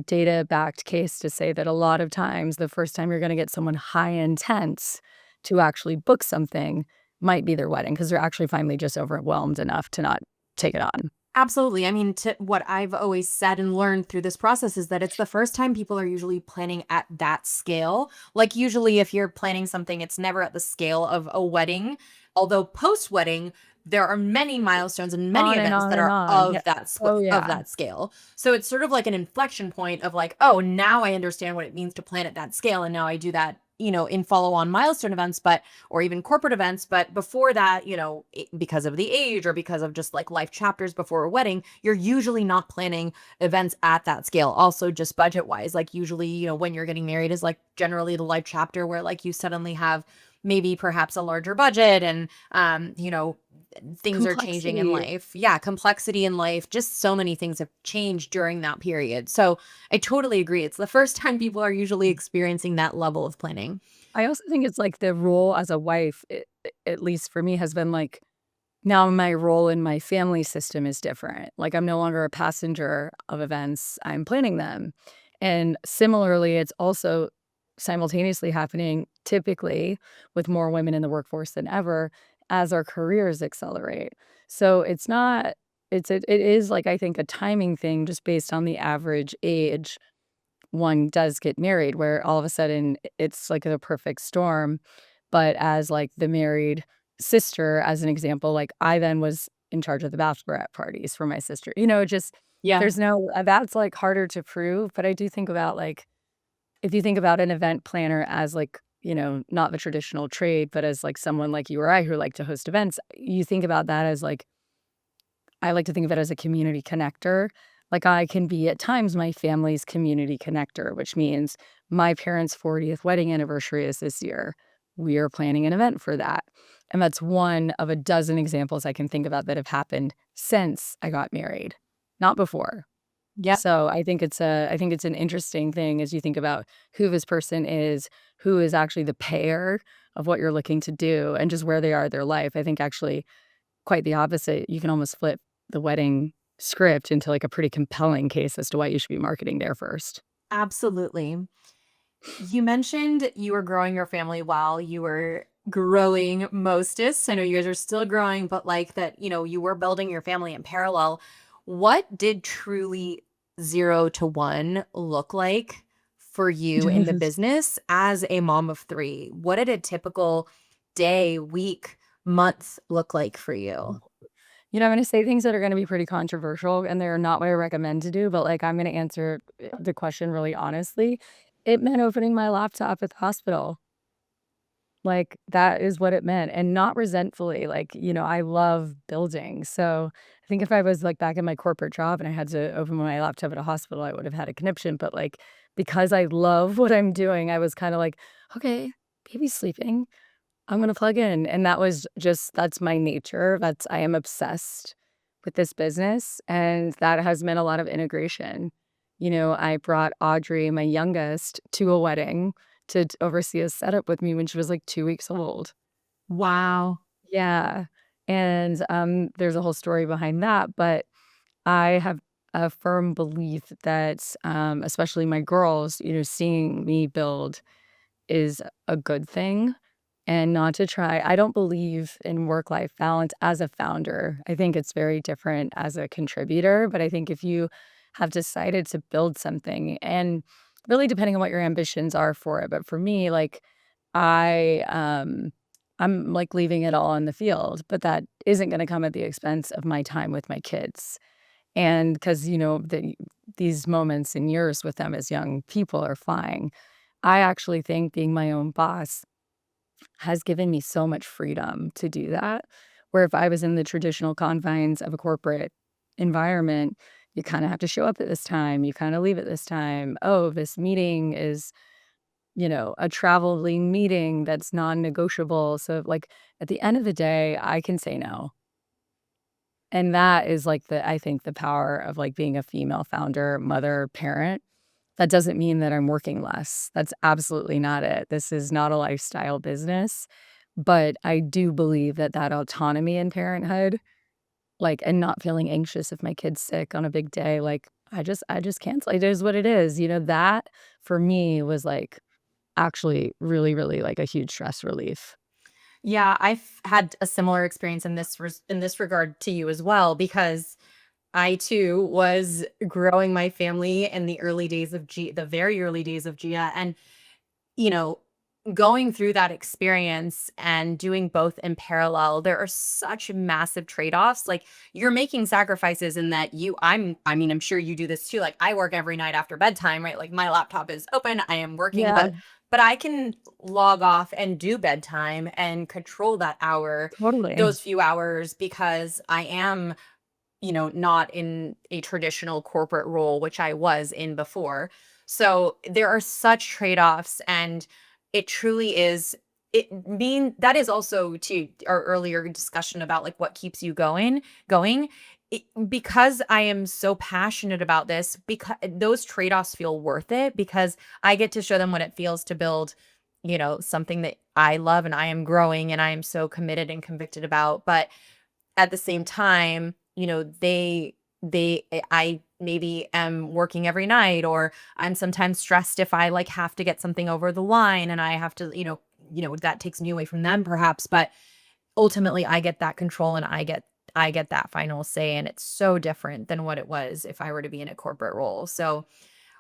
data backed case to say that a lot of times the first time you're going to get someone high intense to actually book something might be their wedding because they're actually finally just overwhelmed enough to not take it on. Absolutely. I mean, to what I've always said and learned through this process is that it's the first time people are usually planning at that scale. Like, usually, if you're planning something, it's never at the scale of a wedding. Although post wedding, there are many milestones and many On and events on that and are on. Yeah. Oh, of yeah. that scale. So it's sort of like an inflection point of like, oh, now I understand what it means to plan at that scale, and now I do that, in follow on milestone events, but or even corporate events. But before that, because of the age or because of just like life chapters before a wedding, you're usually not planning events at that scale. Also, just budget wise, like usually, when you're getting married is like generally the life chapter where like you suddenly have maybe perhaps a larger budget and, things are changing in Complexity. life. Yeah, complexity in life. Just so many things have changed during that period. So I totally agree. It's the first time people are usually experiencing that level of planning. I also think it's like the role as a wife, at least for me, has been like now my role in my family system is different. Like I'm no longer a passenger of events, I'm planning them. And similarly, it's also simultaneously happening typically with more women in the workforce than ever as our careers accelerate. So it's not, it is like I think a timing thing just based on the average age one does get married, where all of a sudden it's like a perfect storm. But as like the married sister, as an example, like I then was in charge of the bachelorette parties for my sister. Just Yeah. there's no that's like harder to prove. But I do think about like if you think about an event planner as like, not the traditional trade, but as like someone like you or I who like to host events, you think about that as like I like to think of it as a community connector. Like I can be at times my family's community connector, which means my parents' 40th wedding anniversary is this year. We are planning an event for that. And that's one of a dozen examples I can think about that have happened since I got married, not before. Yep. So I think it's an interesting thing as you think about who this person is, who is actually the payer of what you're looking to do and just where they are in their life. I think actually quite the opposite. You can almost flip the wedding script into, like, a pretty compelling case as to why you should be marketing there first. Absolutely. You mentioned you were growing your family while you were growing Mostest. I know you guys are still growing, but like that, you were building your family in parallel. What did truly 0 to 1 look like for you in the business as a mom of three? What did a typical day, week, month look like for you? I'm gonna say things that are gonna be pretty controversial, and they're not what I recommend to do, but, like, I'm gonna answer, the question really honestly. It meant opening my laptop at the hospital. Like, that is what it meant, and not resentfully, like, I love building, so I think if I was, like, back in my corporate job and I had to open my laptop at a hospital, I would have had a conniption, but, like, because I love what I'm doing, I was kinda like, "Okay, baby's sleeping. I'm gonna plug in," and that was just that's my nature, I am obsessed with this business, and that has meant a lot of integration. I brought Audrey, my youngest, to a wedding to oversee a setup with me when she was, like, 2 weeks old. Wow. Yeah, and, there's a whole story behind that, but I have a firm belief that, especially my girls, seeing me build is a good thing. and not to try. I don't believe in work-life balance as a founder. I think it's very different as a contributor, but I think if you have decided to build something and really depending on what your ambitions are for it, but for me, like I I'm like leaving it all on the field, but that isn't going to come at the expense of my time with my kids. And because, these moments and years with them as young people are flying, I actually think being my own boss has given me so much freedom to do that. Where if I was in the traditional confines of a corporate environment, you kind of have to show up at this time, you kind of leave at this time. Oh, this meeting is, a traveling meeting that's non-negotiable. So like at the end of the day, I can say no. And that is like I think the power of like being a female founder, mother, parent. That doesn't mean that I'm working less. That's absolutely not it. This is not a lifestyle business, but I do believe that that autonomy in parenthood, like, and not feeling anxious if my kid's sick on a big day, like, I just cancel. It is what it is. That for me was like actually really, really like a huge stress relief. Yeah, I've had a similar experience in in this regard to you as well, because I too was growing my family in the early days of the very early days of Gia, and you know, going through that experience and doing both in parallel, there are such massive trade-offs. Like, you're making sacrifices in that I mean, I'm sure you do this too. Like, I work every night after bedtime, right? Like, my laptop is open, I am working, Yeah, but I can log off and do bedtime and control that hour, totally. those few hours, because I am, not in a traditional corporate role, which I was in before. So there are such trade-offs, and it truly is that is also to our earlier discussion about like what keeps you going. Because I am so passionate about this, because those trade-offs feel worth it, because I get to show them what it feels to build, something that I love and I am growing and I am so committed and convicted about. But at the same time, I maybe am working every night, or I'm sometimes stressed if I like have to get something over the line and I have to, that takes me away from them perhaps, but ultimately I get that control and I get that final say, and it's so different than what it was if I were to be in a corporate role. So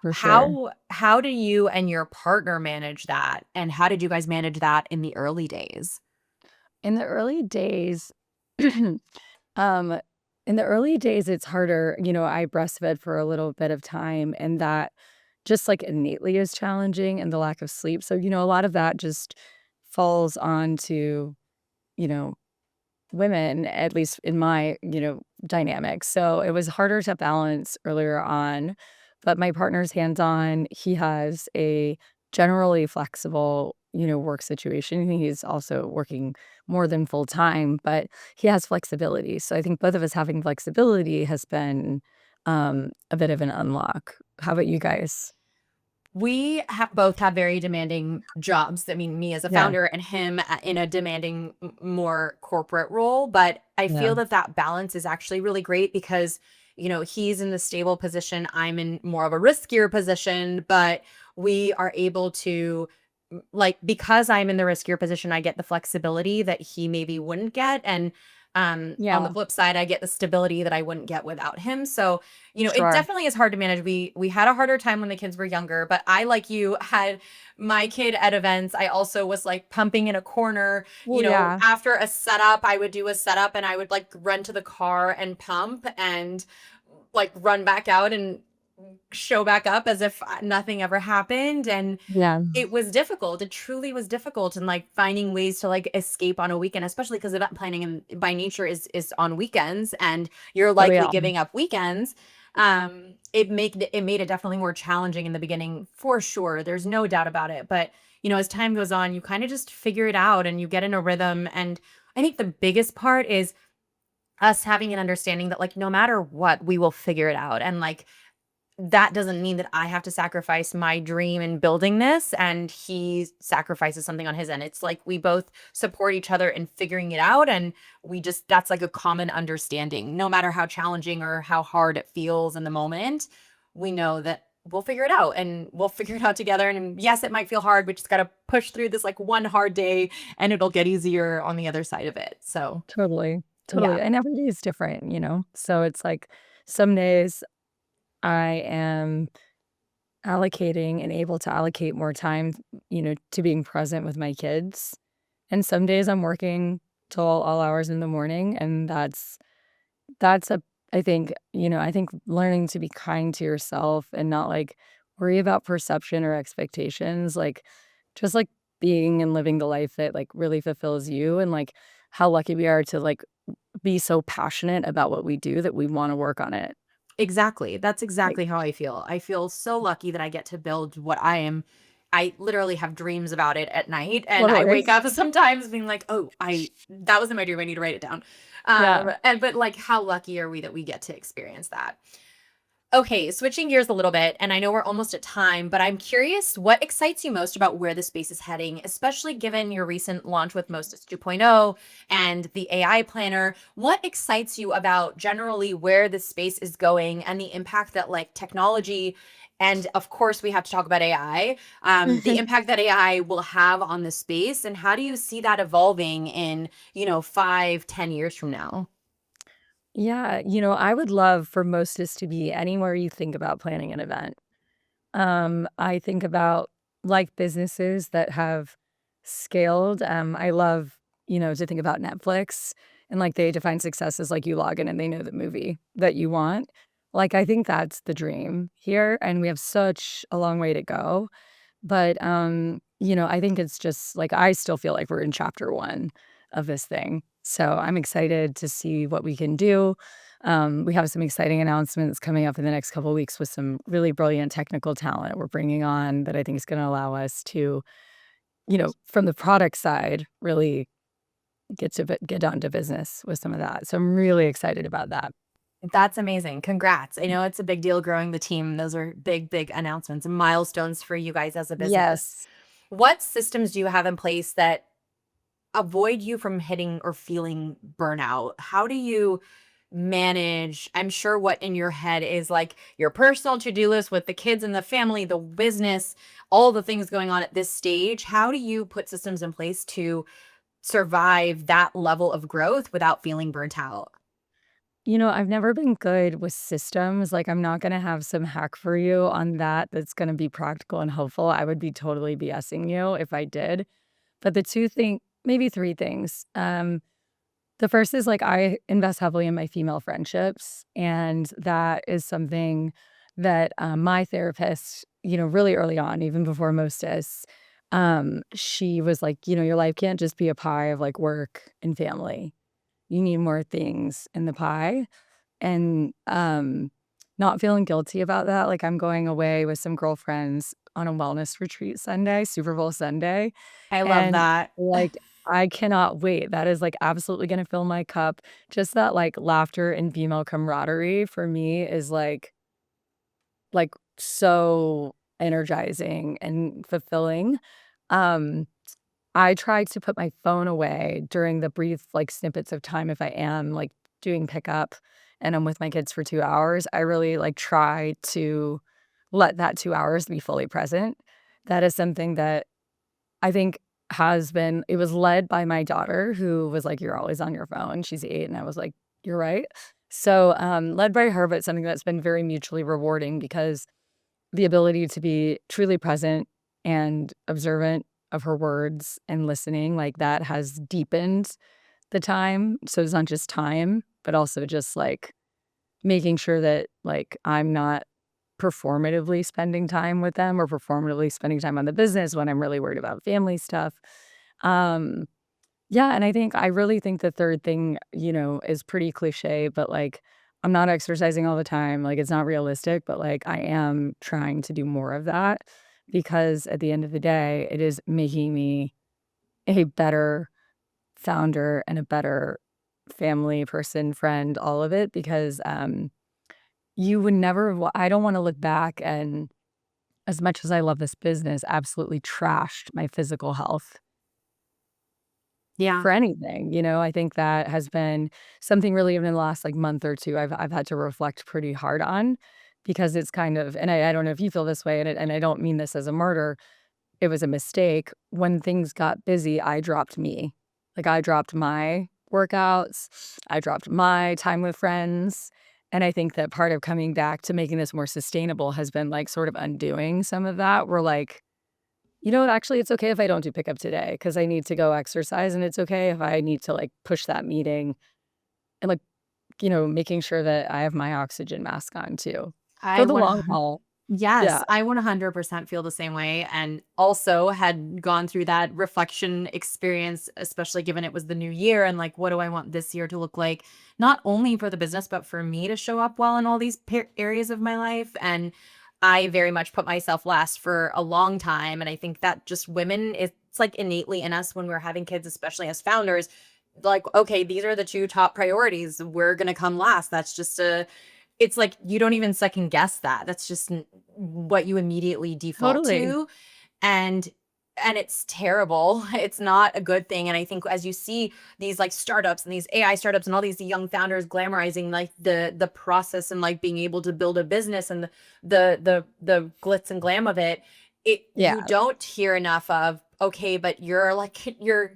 For sure. how do you and your partner manage that, and how did you guys manage that in the early days? In the early days, Um, in the early days, it's harder. I breastfed for a little bit of time, and that just like innately is challenging and the lack of sleep. So, a lot of that just falls onto, you know, women, at least in my, dynamic. So it was harder to balance earlier on, but my partner's hands-on. He has a generally flexible, work situation. He's also working more than full time, but he has flexibility. So I think both of us having flexibility has been a bit of an unlock. How about you guys? We both have very demanding jobs. I mean, me as a Yeah. founder and him in a demanding, more corporate role. But I Yeah. feel that that balance is actually really great because, he's in the stable position. I'm in more of a riskier position, but we are able to, like, because I'm in the riskier position, I get the flexibility that he maybe wouldn't get. And on the Yeah. flip side, I get the stability that I wouldn't get without him. So, it Sure. definitely is hard to manage. We had a harder time when the kids were younger, but I, like you, had my kid at events. I also was like pumping in a corner. Well, yeah. After a setup, I would do a setup and I would like run to the car and pump and like run back out and show back up as if nothing ever happened. And Yeah. it was difficult. It truly was difficult, and like finding ways to like escape on a weekend, especially because event planning and by nature is on weekends, and you're Oh, likely yeah. giving up weekends. It made it definitely more challenging in the beginning for sure. There's no doubt about it. But as time goes on, you kind of just figure it out and you get in a rhythm. And I think the biggest part is us having an understanding that like no matter what, we will figure it out. And like that doesn't mean that I have to sacrifice my dream in building this and he sacrifices something on his end. It's like we both support each other in figuring it out, and that's like a common understanding. No matter how challenging or how hard it feels in the moment, we know that we'll figure it out and we'll figure it out together. And yes, it might feel hard. We just got to push through this like one hard day and it'll get easier on the other side of it. So, Totally, yeah, totally, and every day is different, you know? So it's like some days I am allocating and able to allocate more time, to being present with my kids, and some days I'm working till all hours in the morning, and that's a I think learning to be kind to yourself and not, like, worry about perception or expectations, like, just, like, being and living the life that, like, really fulfills you and, like, how lucky we are to, like, be so passionate about what we do that we wanna work on it. exactly. That's Like, exactly how I feel. I feel so lucky that I get to build what I am. I literally have dreams about it at night and I literally. wake up sometimes being like, "Oh, I that was in my dream. I need to write it down." Yeah. And but like how lucky are we that we get to experience that? Okay, switching gears a little bit, and I know we're almost at time, but I'm curious what excites you most about where the space is heading, especially given your recent launch with Mostest 2.0 and the AI planner. What excites you about generally where the space is going and the impact that like technology and of course we have to talk about AI, the impact that AI will have on the space, and how do you see that evolving in 5, 10 years from now? Yeah, I would love for Mostest to be anywhere you think about planning an event. I think about, like, businesses that have scaled. I love, to think about Netflix and, like, they define success as, like, you log in and they know the movie that you want. Like, I think that's the dream here, and we have such a long way to go. But, I think it's just like, I still feel like we're in chapter 1 of this thing. So I'm excited to see what we can do. We have some exciting announcements coming up in the next couple of weeks with some really brilliant technical talent we're bringing on that I think is gonna allow us to, from the product side, really get down to business with some of that. So I'm really excited about that. That's amazing. Congrats. I know it's a big deal growing the team. Those are big, big announcements and milestones for you guys as a business. Yes. What systems do you have in place that avoid you from hitting or feeling burnout? How do you manage? I'm sure what in your head is like your personal to-do list with the kids and the family, the business, all the things going on at this stage. How do you put systems in place to survive that level of growth without feeling burnt out? I've never been good with systems, like, I'm not gonna have some hack for you on that that's gonna be practical and helpful. I would be totally BSing you if I did. But the 2 thing maybe 3 things. The first is, like, I invest heavily in my female friendships, and that is something that, my therapist, really early on, even before Mostess, she was like, "Your life can't just be a pie of, like, work and family. You need more things in the pie." And, not feeling guilty about that, like, I'm going away with some girlfriends on a wellness retreat Sunday, Super Bowl Sunday, I love and, that. like, I cannot wait. That is, like, absolutely gonna fill my cup. Just that, like, laughter and female camaraderie for me is, so energizing and fulfilling. Um I try to put my phone away during the brief, like, snippets of time if I am, like, doing pickup and I'm with my kids for 2 hours. I really, like, try to let that 2 hours be fully present. That is something that I think has been it was led by my daughter who was like, "You're always on your phone." She's 8, and I was like, "You're right." So, led by her, but something that's been very mutually rewarding because the ability to be truly present and observant of her words and listening, like, that has deepened the time. So it's not just time, but also just, like, making sure that, like, I'm not performatively spending time with them or performatively spending time on the business when I'm really worried about family stuff. Um, yeah, and I really think the 3rd thing, is pretty cliche, but, like, I'm not exercising all the time, like, it's not realistic, but, like, I am trying to do more of that because at the end of the day, it is making me a better founder and a better family person, friend, all of it because, you would never I don't wanna look back and as much as I love this business, absolutely trashed my physical health Yeah. for anything, I think that has been something really in the last, like, month or 2 I've had to reflect pretty hard on because it's kind of, and I don't know if you feel this way, and I don't mean this as a martyr, it was a mistake. When things got busy, I dropped me. Like, I dropped my workouts, I dropped my time with friends, and I think that part of coming back to making this more sustainable has been, like, sort of undoing some of that. We're like, "You know what? Actually, it's okay if I don't do pickup today because I need to go exercise, and it's okay if I need to, like, push that meeting," and, like, making sure that I have my oxygen mask on too for I the one long hun haul. Yes, Yeah, I 100% feel the same way, and also had gone through that reflection experience, especially given it was the new year and, like, what do I want this year to look like, not only for the business, but for me to show up well in all these areas of my life, and I very much put myself last for a long time, and I think that just women, it's, like, innately in us when we're having kids, especially as founders, like, okay, these are the 2 top priorities, we're gonna come last, that's just a it's like you don't even second guess that. That's just what you immediately default totally. to, and it's terrible. It's not a good thing, and I think as you see these, like, startups and these AI startups and all these young founders glamorizing, like, the process and, like, being able to build a business and the glitz and glam of it, you Yeah, don't hear enough of, "Okay, but you're, like, you're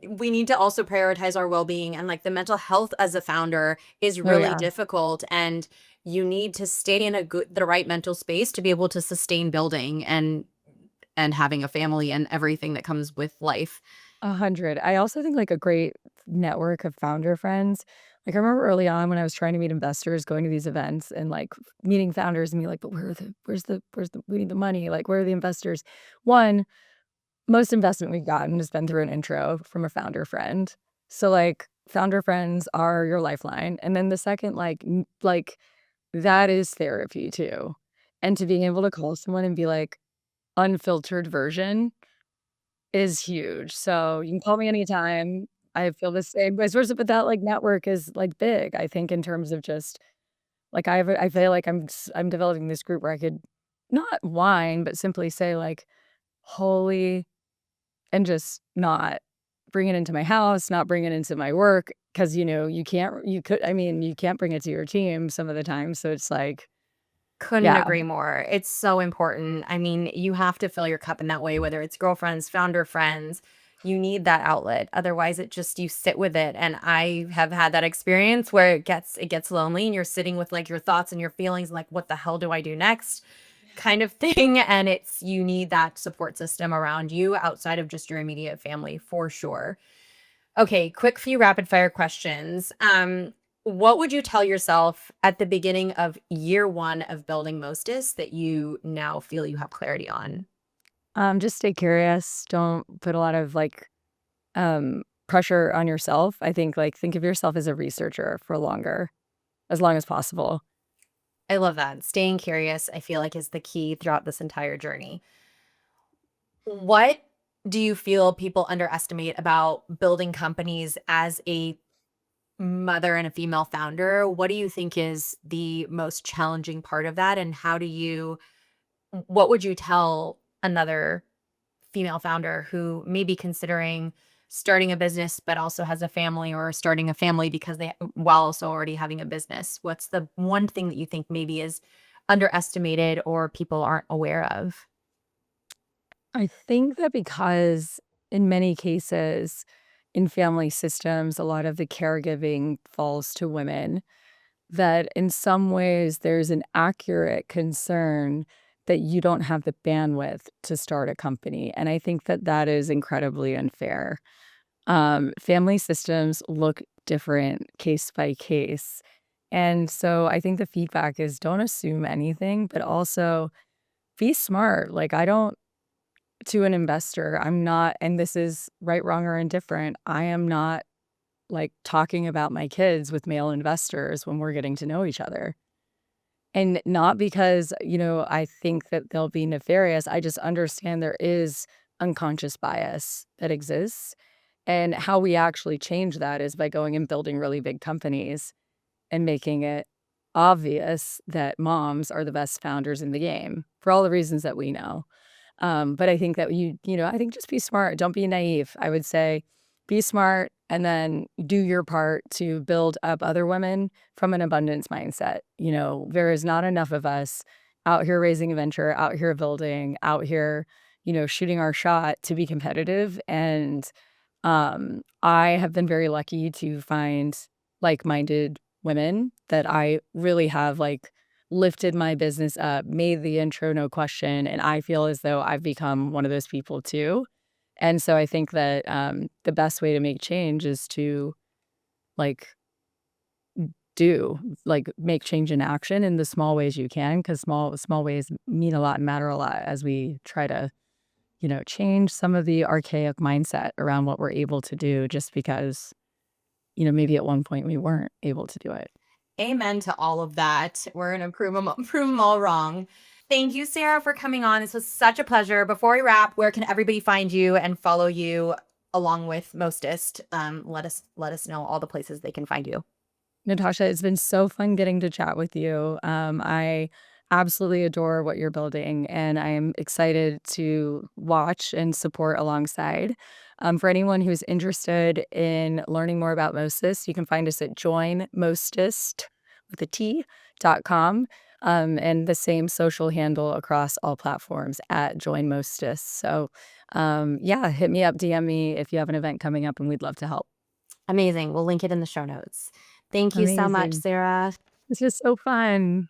we need to also prioritize our well-being," and, like, the mental health as a founder is oh, really yeah. difficult, and you need to stay in the right mental space to be able to sustain building and having a family and everything that comes with life. 100. I also think, like, a great network of founder friends. Like, I remember early on when I was trying to meet investors, going to these events and, like, meeting founders and be like, "But where's the we need the money, like, where are the investors?" One, most investment we've gotten has been through an intro from a founder friend. So, like, founder friends are your lifeline, and then the second, that is therapy too, and to being able to call someone and be like, unfiltered version is huge. So you can call me anytime. I feel the same vice versa, but that, like, network is, like, big, I think, in terms of just, like, I feel like I'm developing this group where I could not whine, but simply say, like, "Holy," and just not bring it into my house, not bring it into my work, 'cause, you can't bring it to your team some of the time, so it's like, Couldn't yeah, agree more. It's so important. I mean, you have to fill your cup in that way, whether it's girlfriends, founder friends. You need that outlet. Otherwise, it just you sit with it. And I have had that experience where it gets lonely and you're sitting with, like, your thoughts and your feelings, like, what the hell do I do next? Kind of thing. And it's you need that support system around you outside of just your immediate family for sure. Okay, quick few rapid fire questions. What would you tell yourself at the beginning of year 1 of building Mostest that you now feel you have clarity on? just stay curious, don't put a lot of, like, pressure on yourself. I think, like, think of yourself as a researcher for longer, as long as possible. I love that. Staying curious, I feel like, is the key throughout this entire journey. What do you feel people underestimate about building companies as a mother and a female founder? What do you think is the most challenging part of that? And what would you tell another female founder who may be considering starting a business but also has a family, or starting a family because they while also already having a business? What's the one thing that you think maybe is underestimated or people aren't aware of? I think that because in many cases, in family systems, a lot of the caregiving falls to women, that in some ways there's an accurate concern that you don't have the bandwidth to start a company, and I think that that is incredibly unfair. Family systems look different case by case, and so I think the feedback is don't assume anything, but also be smart. Like, I don't to an investor, I'm not, and this is right, wrong, or indifferent, I am not, like, talking about my kids with male investors when we're getting to know each other. And not because, I think that they'll be nefarious, I just understand there is unconscious bias that exists, and how we actually change that is by going and building really big companies and making it obvious that moms are the best founders in the game for all the reasons that we know. But I think that I think just be smart, don't be naive. I would say be smart, and then do your part to build up other women from an abundance mindset. There is not enough of us out here raising a venture, out here building, out here, shooting our shot to be competitive. And I have been very lucky to find like-minded women that I really have lifted my business up, made the intro no question, and I feel as though I've become one of those people too. And so I think that the best way to make change is to like make change in action in the small ways you can, because small ways mean a lot and matter a lot as we try to change some of the archaic mindset around what we're able to do just because, maybe at one point we weren't able to do it. Amen to all of that. We're going to prove them all wrong. Thank you, Sarah, for coming on. This was such a pleasure. Before we wrap, where can everybody find you and follow you along with Mostest? Let us know all the places they can find you. Natasha, it's been so fun getting to chat with you. I absolutely adore what you're building, and I'm excited to watch and support alongside. For anyone who's interested in learning more about Mostest, you can find us at joinmostest with a T.com, and the same social handle across all platforms at joinmostest. So, yeah, hit me up, DM me if you have an event coming up, and we'd love to help. Amazing. We'll link it in the show notes. Thank you so much, Amazing. Sarah. This is so fun.